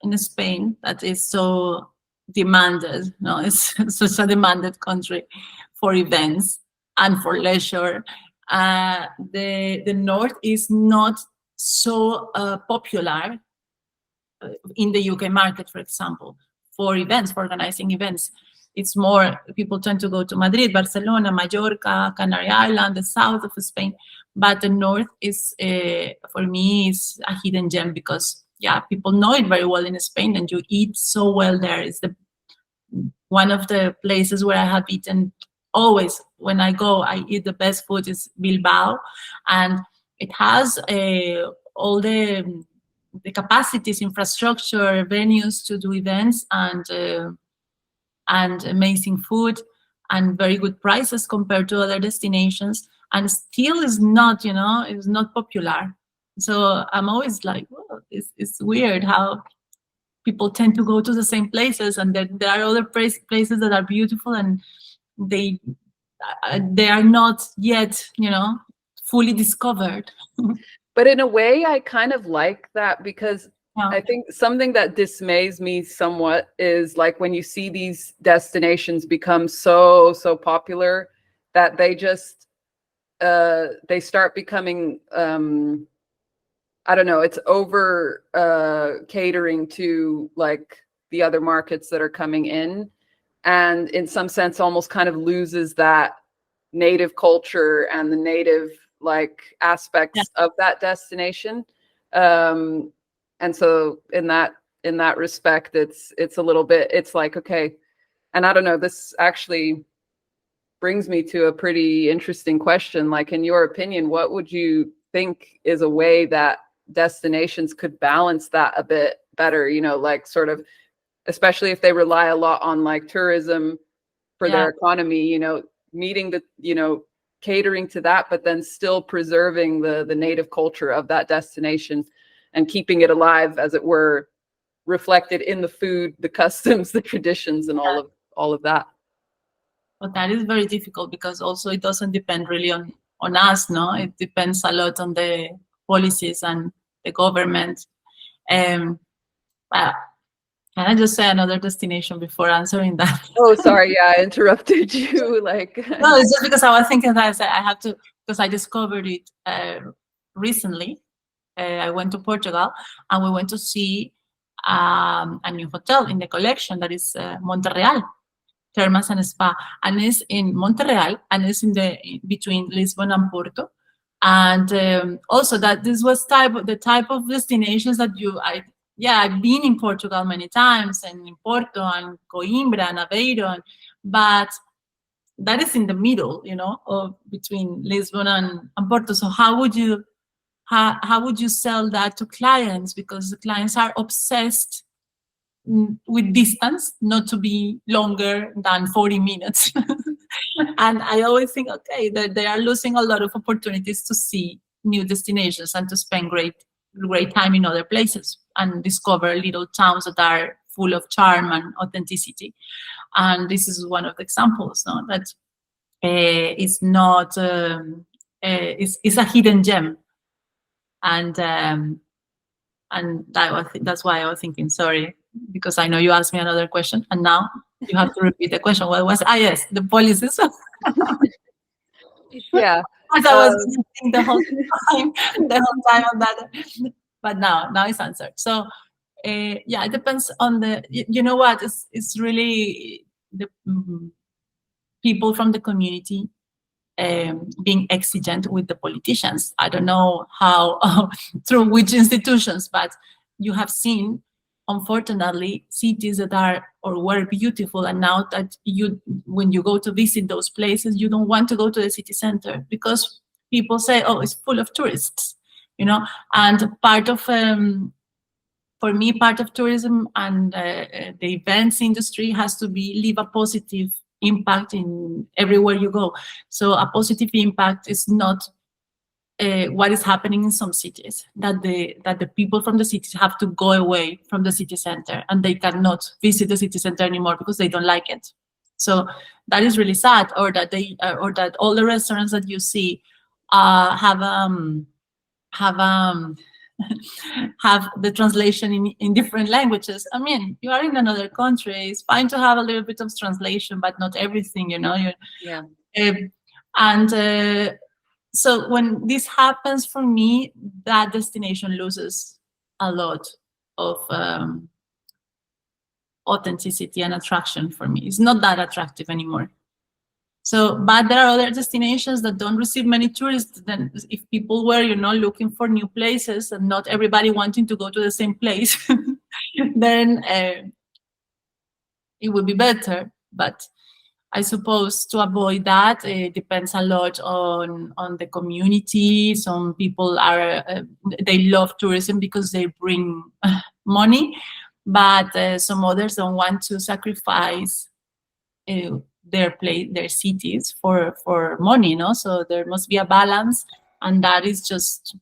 in Spain, that is so demanded. No, it's such a demanded country for events and for leisure. The north is not so popular in the UK market, for example, for events, for organizing events. It's more, people tend to go to Madrid, Barcelona, Mallorca, Canary Island, the south of Spain. But the north is, for me, is a hidden gem, because, yeah, people know it very well in Spain, and you eat so well there. It's one of the places where I have eaten always. When I go, I eat the best food is Bilbao, and it has all the capacities, infrastructure, venues to do events, and amazing food, and very good prices compared to other destinations, and still is not, is not popular. So I'm always like, well, it's weird how people tend to go to the same places, and there are other places that are beautiful, and they are not yet, fully discovered. But in a way, I kind of like that, because Yeah. I think something that dismays me somewhat is like when you see these destinations become so popular that they just they start becoming I don't know, it's over catering to like the other markets that are coming in, and in some sense almost kind of loses that native culture and the native like aspects of that destination. And so in that respect, it's a little bit, it's like, okay, And I don't know, this actually brings me to a pretty interesting question. Like, in your opinion, what would you think is a way that destinations could balance that a bit better? You know, like sort of, especially if they rely a lot on like tourism for Yeah. their economy, you know, meeting the, you know, catering to that, but then still preserving the native culture of that destination and keeping it alive, as it were, reflected in the food, the customs, the traditions, and all of that. But that is very difficult because also it doesn't depend really on us, no? It depends a lot on the policies and the government. Um, uh, can I just say another destination before answering that? Oh, sorry, yeah, I interrupted you. Like, No, it's just because I was thinking that I said I have to, because I discovered it recently. I went to Portugal and we went to see a new hotel in the collection that is Monterreal. Termas and Spa, and it's in Montreal, and it's between Lisbon and Porto. And also that this was the type of destinations that I've been in Portugal many times, and in Porto and Coimbra and Aveiro, but that is in the middle, of between Lisbon and Porto. So how would you sell that to clients? Because the clients are obsessed with distance, not to be longer than 40 minutes. And I always think, okay, that they are losing a lot of opportunities to see new destinations and to spend great time in other places and discover little towns that are full of charm and authenticity. And this is one of the examples, no? That it's not, it's a hidden gem. And that's why I was thinking, sorry, because I know you asked me another question, and now you have to repeat the question. What was? Yes, the policies. yeah. As I was thinking the whole time on that, but now it's answered. So, yeah, it depends on the. You know what? It's really the people from the community being exigent with the politicians. I don't know how, through which institutions, but you have seen, unfortunately, cities that are or were beautiful, and now that when you go to visit those places, you don't want to go to the city center because people say, oh, it's full of tourists, and part of for me, part of tourism and the events industry has to leave a positive impact in everywhere you go. So a positive impact is not what is happening in some cities, that the people from the cities have to go away from the city center and they cannot visit the city center anymore because they don't like it. So that is really sad, or that all the restaurants that you see have have the translation in different languages. I mean, you are in another country. It's fine to have a little bit of translation, but not everything, Yeah. And so when this happens for me, that destination loses a lot of authenticity and attraction for me. It's not that attractive anymore. So, but there are other destinations that don't receive many tourists. Then if people were, looking for new places and not everybody wanting to go to the same place, then it would be better. But I suppose to avoid that, it depends a lot on the community. Some people they love tourism because they bring money, but some others don't want to sacrifice their cities for money, so there must be a balance, and that is just,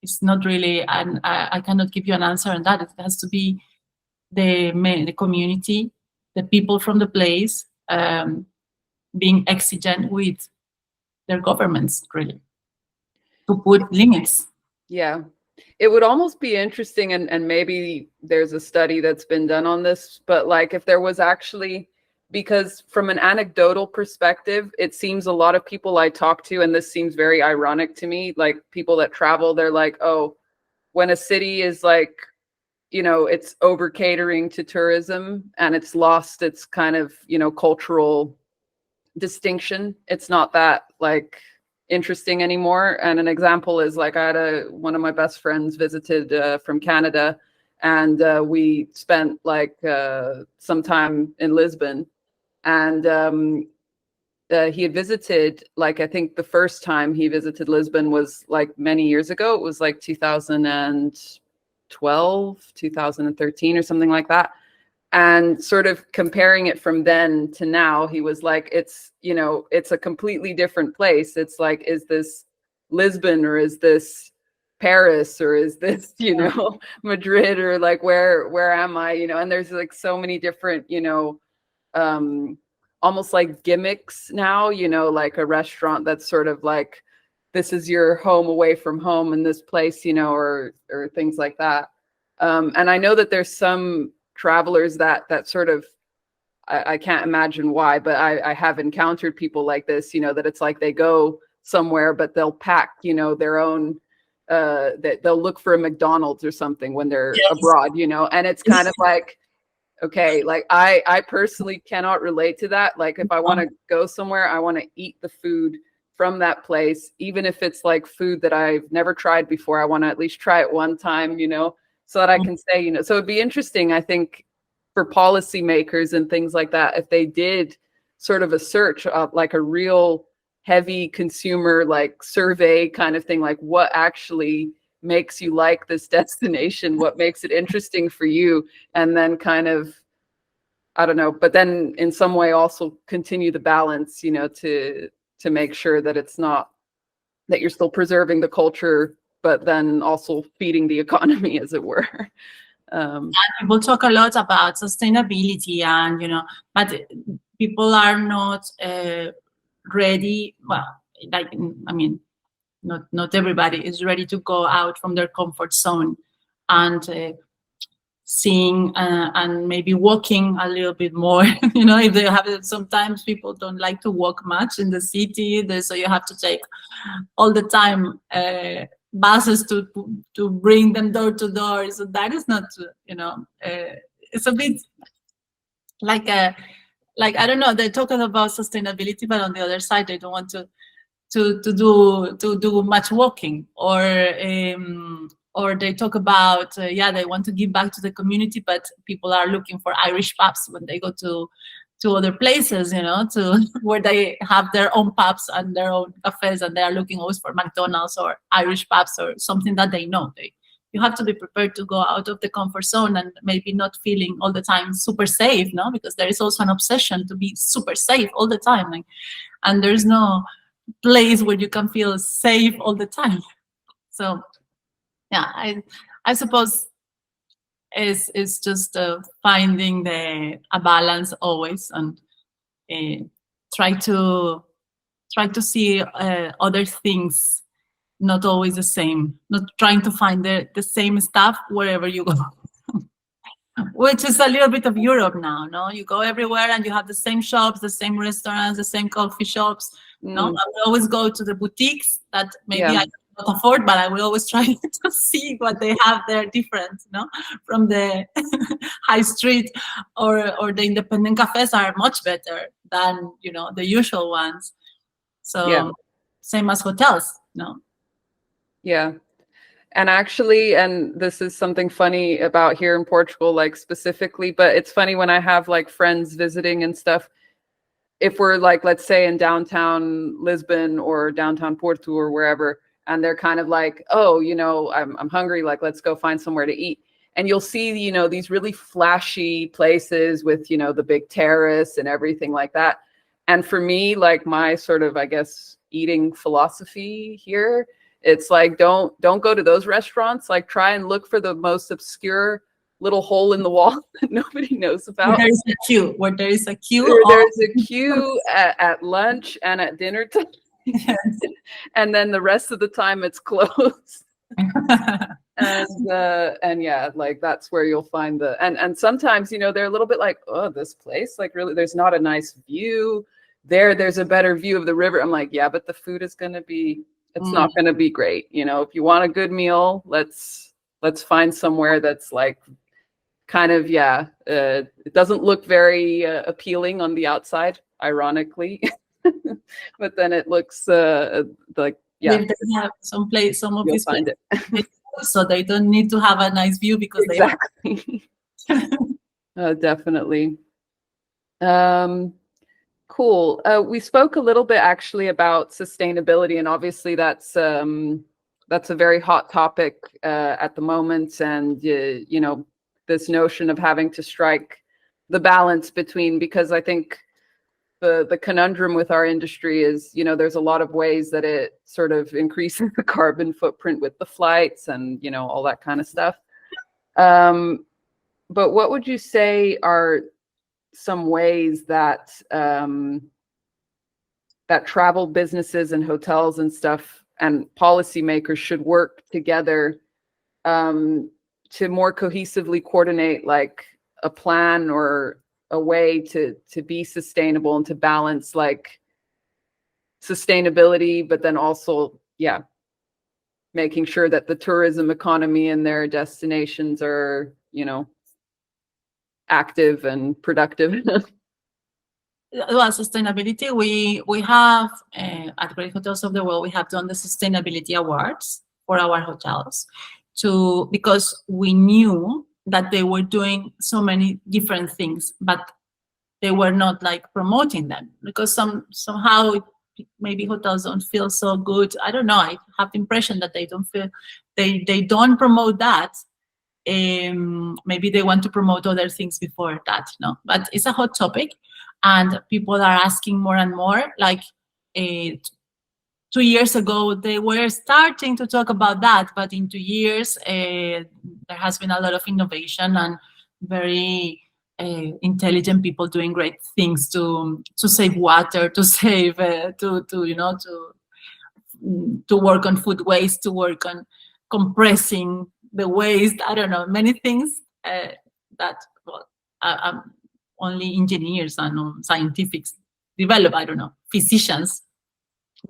it's not really, and I cannot give you an answer on that. It has to be the community, the people from the place, being exigent with their governments, really, to put limits. Yeah. It would almost be interesting, and maybe there's a study that's been done on this, but like if there was actually, because from an anecdotal perspective, it seems a lot of people I talk to, and this seems very ironic to me, like people that travel, they're like, oh, when a city is like, it's over catering to tourism and it's lost its kind of, cultural distinction. It's not that like interesting anymore. And an example is like I had one of my best friends visited from Canada, and we spent like some time in Lisbon. and he had visited, like, I think the first time he visited Lisbon was like many years ago. It was like 2012, 2013 or something like that. And sort of comparing it from then to now, he was like, it's, you know, it's a completely different place. It's like, is this Lisbon, or is this Paris, or is this, you know, Madrid, or like, where am I, you know? And there's like so many different, you know, almost like gimmicks now, you know, like a restaurant that's sort of like, this is your home away from home in this place, you know, or things like that. And I know that there's some travelers that sort of, I can't imagine why, but I have encountered people like this, you know, that it's like they go somewhere, but they'll pack, you know, their own, that they'll look for a McDonald's or something when they're abroad, you know, and it's kind of like, okay, like I personally cannot relate to that. Like, if I want to go somewhere, I want to eat the food from that place, even if it's like food that I've never tried before. I want to at least try it one time, you know, so that I can say, you know. So it'd be interesting, I think, for policymakers and things like that, if they did sort of a search of like a real heavy consumer like survey kind of thing, like what actually makes you like this destination, what makes it interesting for you, and then kind of, I don't know, but then in some way also continue the balance, you know, to make sure that it's not, that you're still preserving the culture, but then also feeding the economy, as it were. And people talk a lot about sustainability, and, you know, but people are not ready. Well, like, I mean, not everybody is ready to go out from their comfort zone and seeing and maybe walking a little bit more. You know, if they have, sometimes people don't like to walk much in the city, so you have to take all the time buses to bring them door to door. So that is not, you know, it's a bit like a, like, I don't know, they're talking about sustainability, but on the other side they don't want to do much walking, or they talk about they want to give back to the community, but people are looking for Irish pubs when they go to other places, you know, to where they have their own pubs and their own cafes, and they are looking always for McDonald's or Irish pubs or something that they know. You have to be prepared to go out of the comfort zone, and maybe not feeling all the time super safe, no, because there is also an obsession to be super safe all the time, like, and there's no place where you can feel safe all the time. So yeah, I suppose it's just finding a balance always, and try to see other things, not always the same, not trying to find the same stuff wherever you go. Which is a little bit of Europe now, no? You go everywhere and you have the same shops, the same restaurants, the same coffee shops. No, I will always go to the boutiques that maybe I cannot afford, but I will always try to see what they have there different, no? From the high street, or the independent cafes are much better than, you know, the usual ones. So same as hotels, no? Yeah. And actually, and this is something funny about here in Portugal, like specifically, but it's funny when I have like friends visiting and stuff, if we're like, let's say in downtown Lisbon or downtown Porto or wherever, and they're kind of like, oh, you know, I'm hungry, like, let's go find somewhere to eat. And you'll see, you know, these really flashy places with, you know, the big terrace and everything like that. And for me, like, my sort of, I guess, eating philosophy here, it's like, don't go to those restaurants. Like, try and look for the most obscure little hole in the wall that nobody knows about. Where there is a queue. There's a queue at lunch and at dinner time. Yes. And then the rest of the time it's closed. And yeah, like, that's where you'll find and sometimes, you know, they're a little bit like, oh, this place, like, really, there's not a nice view there's a better view of the river. I'm like, yeah, but the food is going to be, it's not going to be great. You know, if you want a good meal, let's find somewhere that's like kind of, it doesn't look very appealing on the outside, ironically, but then it looks like, they have some of you'll these find places, so they don't need to have a nice view because exactly. Definitely. Cool. We spoke a little bit actually about sustainability, and obviously that's a very hot topic at the moment. And you know, this notion of having to strike the balance between, because I think the conundrum with our industry is, you know, there's a lot of ways that it sort of increases the carbon footprint with the flights and, you know, all that kind of stuff. But what would you say are some ways that that travel businesses and hotels and stuff and policymakers should work together to more cohesively coordinate like a plan or a way to be sustainable and to balance like sustainability, but then also, yeah, making sure that the tourism economy and their destinations are, you know, active and productive? Well, sustainability, we have at Great Hotels of the World, we have done the sustainability awards for our hotels because we knew that they were doing so many different things, but they were not like promoting them because somehow maybe hotels don't feel so good. I don't know. I have the impression that they don't feel they don't promote that. Maybe they want to promote other things before that, no? But it's a hot topic, and people are asking more and more. Like 2 years ago, they were starting to talk about that, but in 2 years, there has been a lot of innovation and very intelligent people doing great things to save water, to save, to you know, to work on food waste, to work on compressing the waste. I don't know, many things that well, only engineers and scientists develop. I don't know, physicians.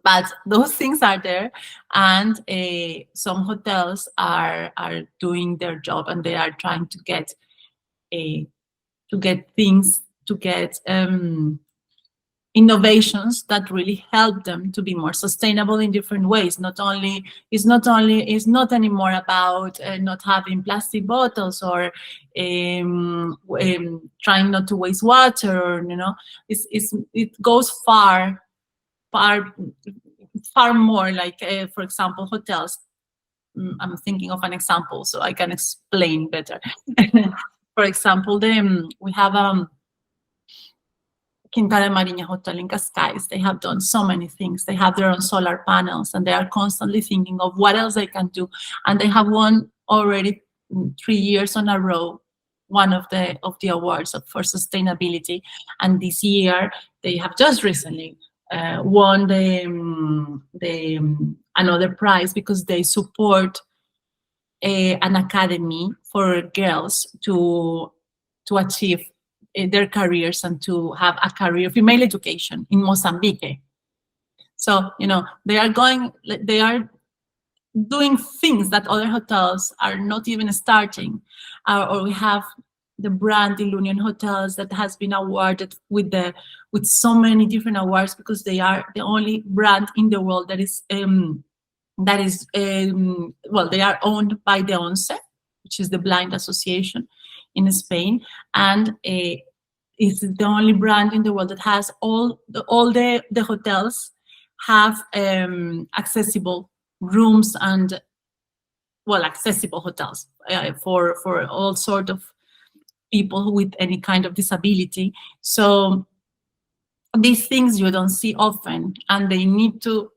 But those things are there, and some hotels are doing their job, and they are trying to get things, to get innovations that really help them to be more sustainable in different ways. It's not anymore about not having plastic bottles or trying not to waste water, or you know, it goes far more. Like for example, hotels. I'm thinking of an example so I can explain better. For example, we have Quinta de Mariña Hotel in Cascais. They have done so many things. They have their own solar panels, and they are constantly thinking of what else they can do. And they have won already 3 years in a row one of the awards for sustainability. And this year, they have just recently won another prize because they support an academy for girls to achieve their careers and to have a career, female education in Mozambique. So, you know, they are doing things that other hotels are not even starting. Or we have the brand Ilunion Hotels that has been awarded with so many different awards because they are the only brand in the world that is well, they are owned by the ONCE, which is the blind association in Spain, and it's the only brand in the world that has all the hotels have accessible rooms and, well, accessible hotels for all sort of people with any kind of disability. So these things you don't see often, and they need to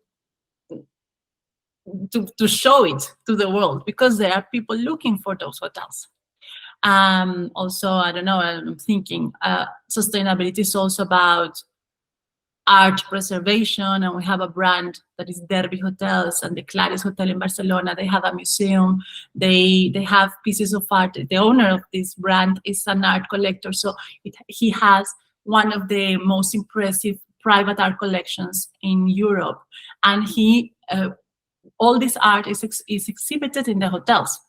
show it to the world because there are people looking for those hotels. Also, I don't know, I'm thinking sustainability is also about art preservation, and we have a brand that is Derby Hotels and the Claris Hotel in Barcelona. They have a museum, they have pieces of art. The owner of this brand is an art collector, so he has one of the most impressive private art collections in Europe, and all this art is exhibited in the hotels,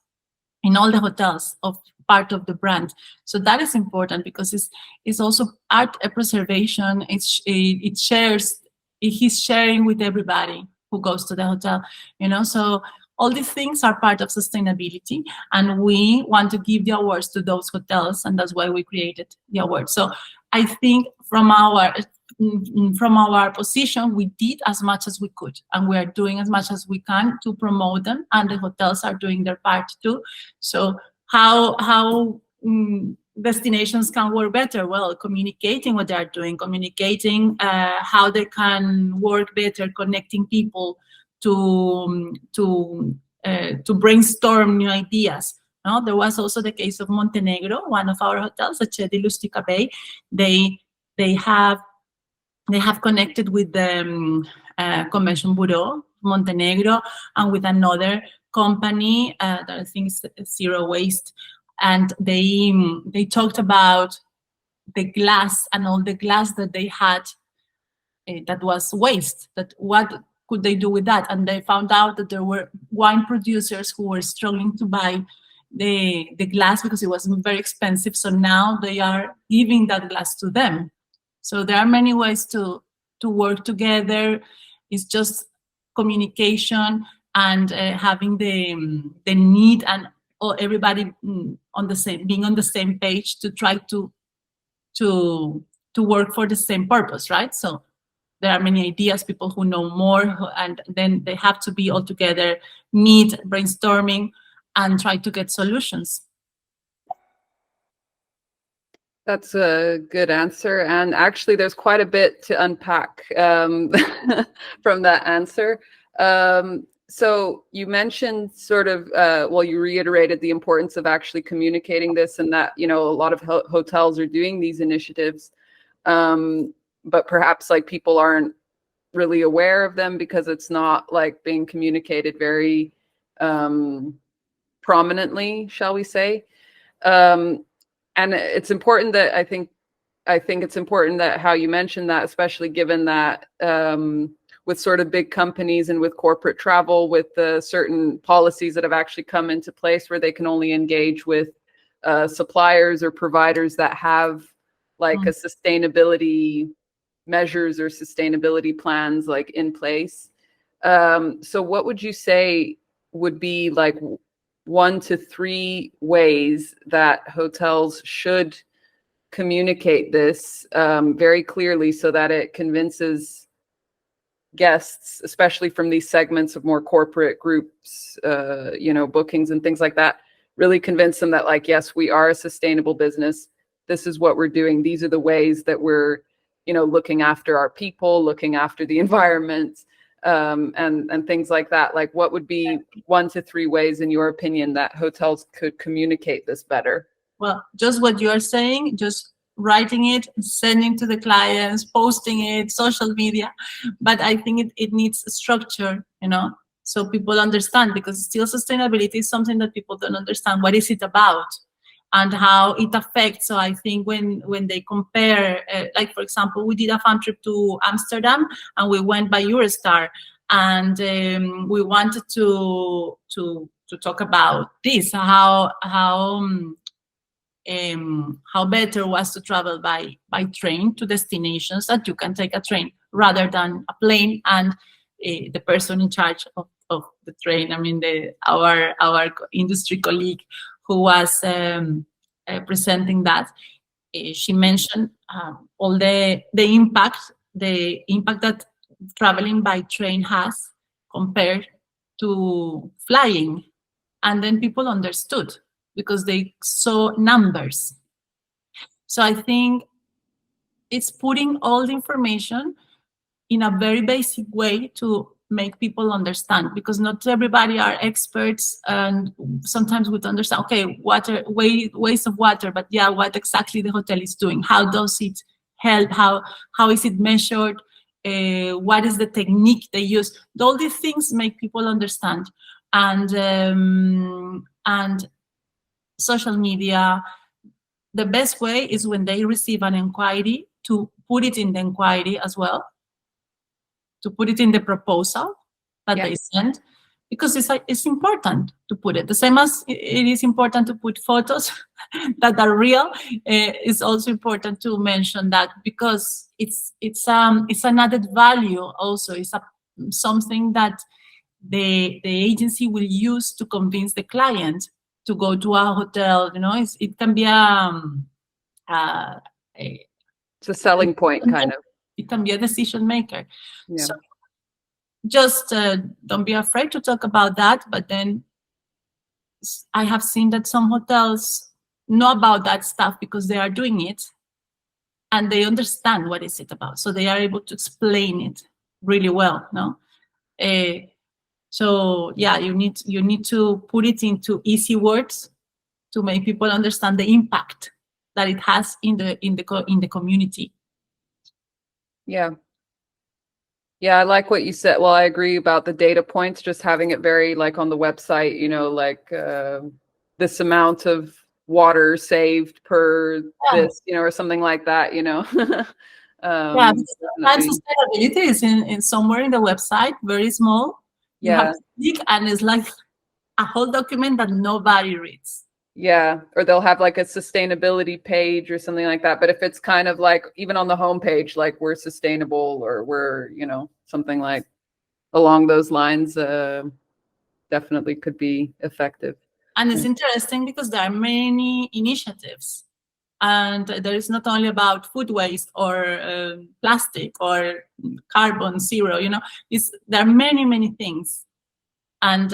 in all the hotels of part of the brand. So that is important because it's also art preservation. He's sharing with everybody who goes to the hotel, you know. So all these things are part of sustainability, and we want to give the awards to those hotels, and that's why we created the award. So I think from from our position, we did as much as we could, and we are doing as much as we can to promote them, and the hotels are doing their part too. So how destinations can work better? Well, communicating what they are doing, communicating how they can work better, connecting people to brainstorm new ideas. No, there was also the case of Montenegro, one of our hotels, the Cedi Lustica Bay. They have connected with the Convention Bureau Montenegro and with another company that I think is Zero Waste, and they talked about the glass and all the glass that they had that was waste. That what could they do with that? And they found out that there were wine producers who were struggling to buy the glass because it was very expensive. So now they are giving that glass to them. So there are many ways to work together. It's just communication and having the need and everybody being on the same page to try to work for the same purpose, right? So there are many ideas, people who know more, and then they have to be all together, meet, brainstorming, and try to get solutions. That's a good answer. And actually, there's quite a bit to unpack from that answer. So you mentioned sort of, you reiterated the importance of actually communicating this, and that, a lot of hotels are doing these initiatives, but perhaps like people aren't really aware of them because it's not like being communicated very prominently, shall we say. And it's important that I think it's important that how you mentioned that, especially given that with sort of big companies and with corporate travel, with the certain policies that have actually come into place where they can only engage with suppliers or providers that have like a sustainability measures or sustainability plans like in place. So what would you say would be like 1 to 3 ways that hotels should communicate this very clearly so that it convinces guests, especially from these segments of more corporate groups, bookings and things like that, really convince them that like, yes, we are a sustainable business. This is what we're doing. These are the ways that we're, looking after our people, looking after the environment, and things like that. Like, what would be 1 to 3 ways, in your opinion, that hotels could communicate this better? Well, just what you are saying, just writing it, sending to the clients, posting it, social media. But I think it needs structure, so people understand, because still sustainability is something that people don't understand. What is it about? And how it affects. So I think when they compare, like for example, we did a fun trip to Amsterdam and we went by Eurostar, and we wanted to talk about this, how better was to travel by train to destinations that you can take a train rather than a plane, and the person in charge of the train, I mean our industry colleague who was presenting that, she mentioned all the impact that traveling by train has compared to flying, and then people understood because they saw numbers. So I think it's putting all the information in a very basic way to make people understand, because not everybody are experts, and sometimes we don't understand, okay, waste of water, but yeah, what exactly the hotel is doing, how does it help, how is it measured, what is the technique they use. All these things make people understand. And social media, the best way is when they receive an inquiry to put it in the inquiry as well, to put it in the proposal that they send, because it's important to put it. The same as it is important to put photos that are real, it's also important to mention that, because it's an added value also. It's something that the agency will use to convince the client to go to a hotel. It can be it's a selling point, kind of. it can be a decision maker. Yeah. So just don't be afraid to talk about that. But then I have seen that some hotels know about that stuff because they are doing it and they understand what is it about. So they are able to explain it really well. No. So yeah, you need to put it into easy words to make people understand the impact that it has in the community. Yeah. Yeah, I like what you said. Well, I agree about the data points, just having it very like on the website, you know, like this amount of water saved per this, you know, or something like that, you know. Yeah, because sometimes Definitely. sustainability is in somewhere in the website, very small. You have Yeah. to click and it's like a whole document that nobody reads. Yeah, or they'll have like a sustainability page or something like that. But if it's kind of like even on the homepage, like we're sustainable or we're, you know, something like along those lines, definitely could be effective. And it's interesting because there are many initiatives. And there is not only about food waste or plastic or carbon zero, you know, there are many, many things. And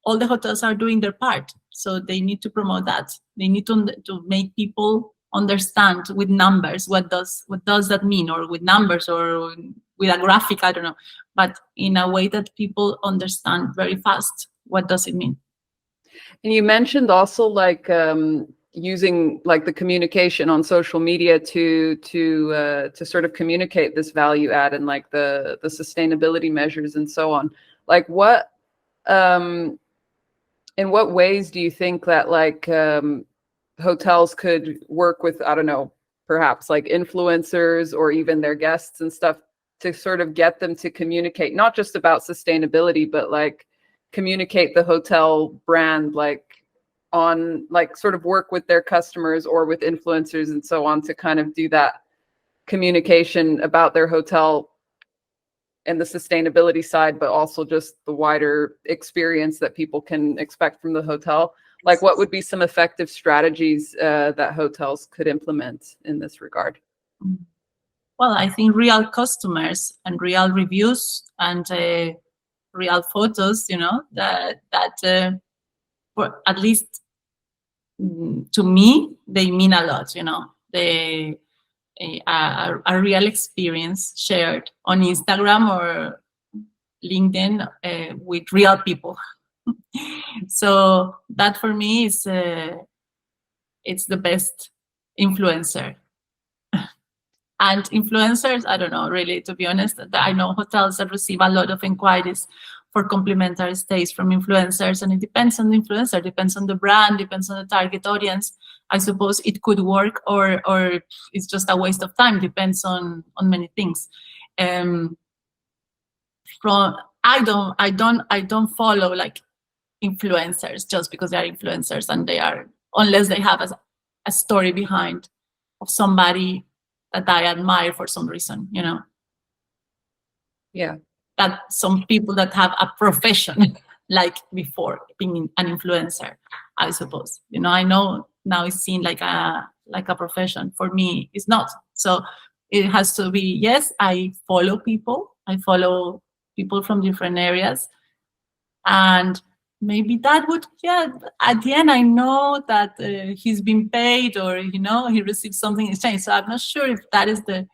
all the hotels are doing their part. So they need to promote that. They need to make people understand with numbers what does that mean, or with numbers, or with a graphic, I don't know, but in a way that people understand very fast what does it mean. And you mentioned also like using like the communication on social media to sort of communicate this value add and like the sustainability measures and so on. Like what in what ways do you think that like hotels could work with, I don't know, perhaps like influencers or even their guests and stuff to sort of get them to communicate not just about sustainability, but like communicate the hotel brand, like on like sort of work with their customers or with influencers and so on to kind of do that communication about their hotel and the sustainability side, but also just the wider experience that people can expect from the hotel. Like what would be some effective strategies that hotels could implement in this regard? Well, I think real customers and real reviews and real photos, you know, that for at least to me, they mean a lot, you know. They a real experience shared on Instagram or LinkedIn with real people. So that for me is it's the best influencer. And influencers, I don't know, really, to be honest. I know hotels that receive a lot of inquiries for complimentary stays from influencers, and it depends on the influencer, depends on the brand, depends on the target audience. I suppose it could work, or it's just a waste of time. Depends on many things. From I don't follow like influencers just because they are influencers, and they are, unless they have a story behind of somebody that I admire for some reason, you know. Yeah. That some people that have a profession like before being an influencer, I suppose. You know, I know now it's seen like a profession. For me, it's not. So it has to be, yes, I follow people. I follow people from different areas. And maybe that would, yeah, at the end, I know that he's been paid, or, you know, he received something in exchange. So I'm not sure if that is the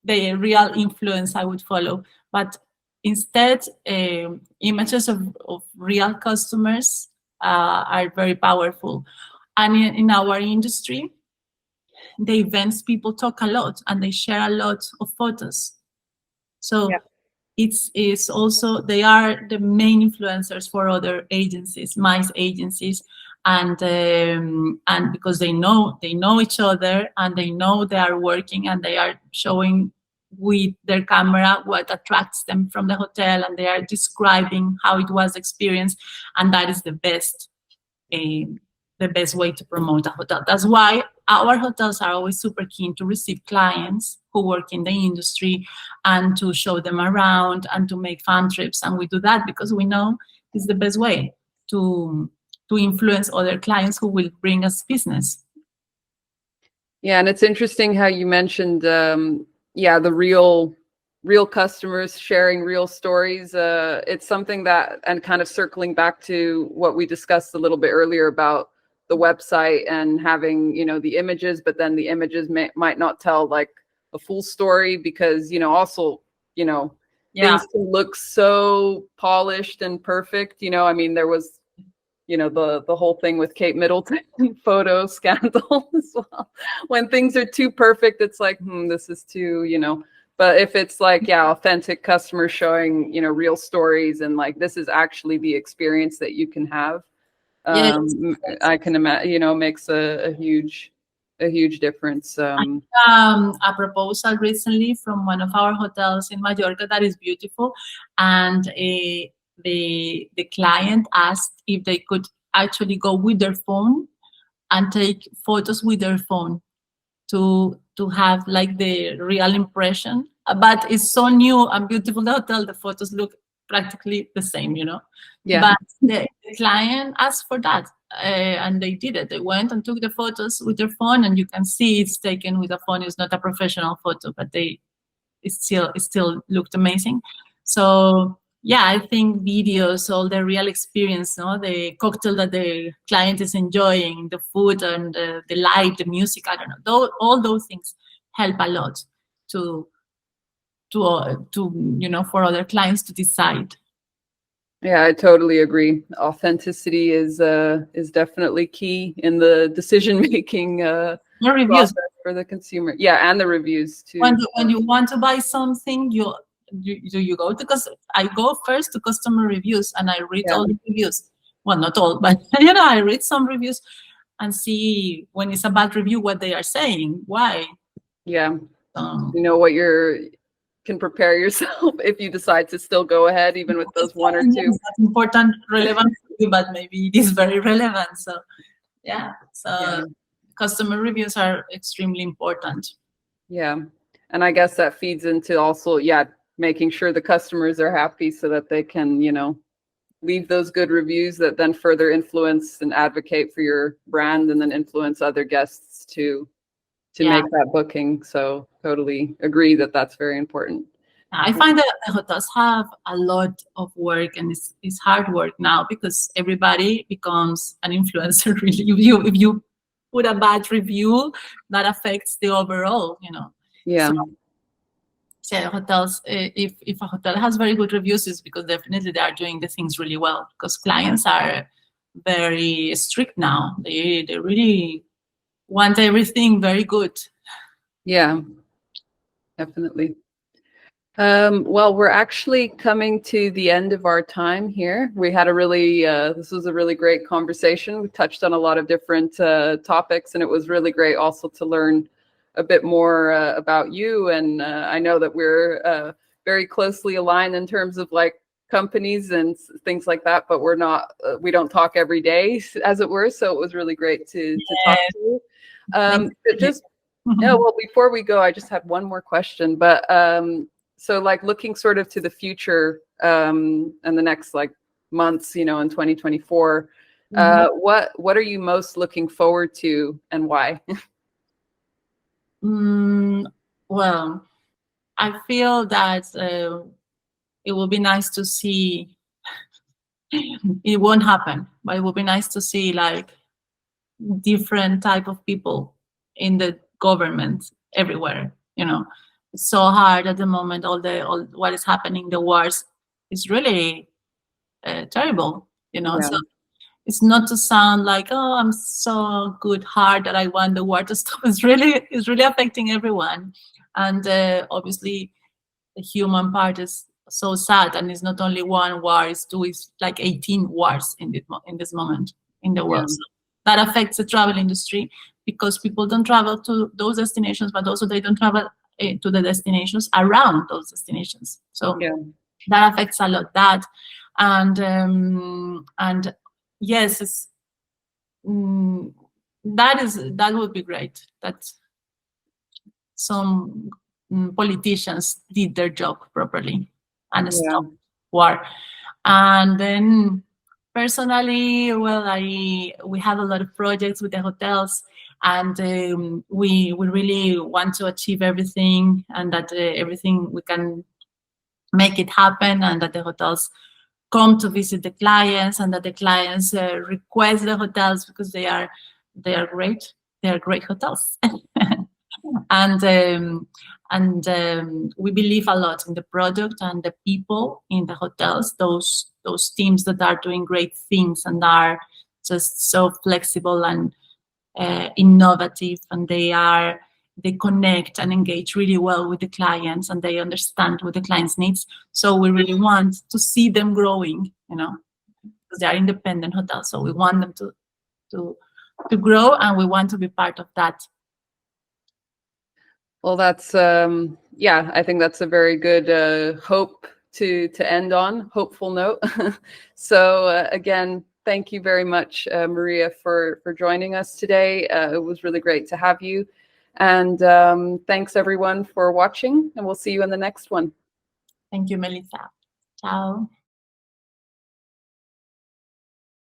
real influence I would follow. But instead, images of real customers are very powerful. And in our industry, the events people talk a lot and they share a lot of photos. So Yeah. it's also, they are the main influencers for other agencies, MICE agencies, and because they know each other, and they know they are working, and they are showing with their camera what attracts them from the hotel, and they are describing how it was experienced, and that is the best way to promote a hotel. That's why our hotels are always super keen to receive clients who work in the industry and to show them around and to make fun trips. And we do that because we know it's the best way to influence other clients who will bring us business. Yeah, and it's interesting how you mentioned, yeah, the real customers sharing real stories. It's something that, and kind of circling back to what we discussed a little bit earlier about the website and having, the images, but then the images might not tell like a full story because, also, you know, Yeah. things can look so polished and perfect. I mean, there was the whole thing with Kate Middleton photo scandal as well. When things are too perfect, it's like, this is too, but if it's like, yeah, authentic customers showing, real stories and like, this is actually the experience that you can have. Yes. I can imagine, makes a huge difference. A proposal recently from one of our hotels in Mallorca that is beautiful, and the client asked if they could actually go with their phone and take photos with their phone to have like the real impression. But it's so new and beautiful, the hotel, the photos look practically the same, Yeah. But the client asked for that, and they did it. They went and took the photos with their phone, and you can see it's taken with a phone. It's not a professional photo, but it still looked amazing. So yeah, I think videos, all the real experience, the cocktail that the client is enjoying, the food and the light, the music, I don't know, all those things help a lot to for other clients to decide. Yeah, I totally agree. Authenticity is definitely key in the decision making No reviews. process for the consumer. Yeah, and the reviews too. When you want to buy something, you go to, because I go first to customer reviews and I read Yeah. all the reviews. Well, not all, but I read some reviews and see when it's a bad review what they are saying, why. Yeah. You know what can prepare yourself if you decide to still go ahead, even with those one or two. Yes, that's important, relevant for you, but maybe it is very relevant. So yeah, Yeah. customer reviews are extremely important. Yeah. And I guess that feeds into also, yeah, making sure the customers are happy so that they can, leave those good reviews that then further influence and advocate for your brand and then influence other guests to Yeah. make that booking. So totally agree that that's very important. I find that the hotels have a lot of work, and it's hard work now because everybody becomes an influencer. Really, if you put a bad review, that affects the overall. Yeah. So hotels, if a hotel has very good reviews, it's because definitely they are doing the things really well. Because clients are very strict now. They really want everything very good. Yeah, definitely. Well, we're actually coming to the end of our time here. We had this was a really great conversation. We touched on a lot of different topics, and it was really great also to learn a bit more about you. And I know that we're very closely aligned in terms of like companies and things like that, but we don't talk every day, as it were. So it was really great to talk to you. Yeah, well, before we go, I just had one more question, but so like looking sort of to the future and the next like months, in 2024, what are you most looking forward to and why? Well, I feel that it will be nice to see. It won't happen, but it would be nice to see like different type of people in the government everywhere. It's so hard at the moment. All what is happening, the wars, is really terrible. Yeah. So it's not to sound like, oh, I'm so good heart that I want the war to stop. It's really affecting everyone, and obviously the human part is so sad. And it's not only one war; it's like 18 wars in this moment in the world. Yeah. So that affects the travel industry because people don't travel to those destinations, but also they don't travel to the destinations around those destinations. So Yeah. that affects a lot. And yes, that would be great. That some politicians did their job properly and stopped war. And then personally, well, we have a lot of projects with the hotels, and we really want to achieve everything, and that everything we can make it happen, and that the hotels come to visit the clients, and that the clients request the hotels because they are great. They are great hotels. And we believe a lot in the product and the people in the hotels, those teams that are doing great things and are just so flexible and innovative, and they connect and engage really well with the clients, and they understand what the clients needs. So we really want to see them growing, because they are independent hotels. So we want them to grow, and we want to be part of that. Well, that's I think that's a very good hope to end on, hopeful note. So again, thank you very much, Maria, for joining us today. It was really great to have you. And thanks everyone for watching, and we'll see you in the next one. Thank you, Melissa. Ciao.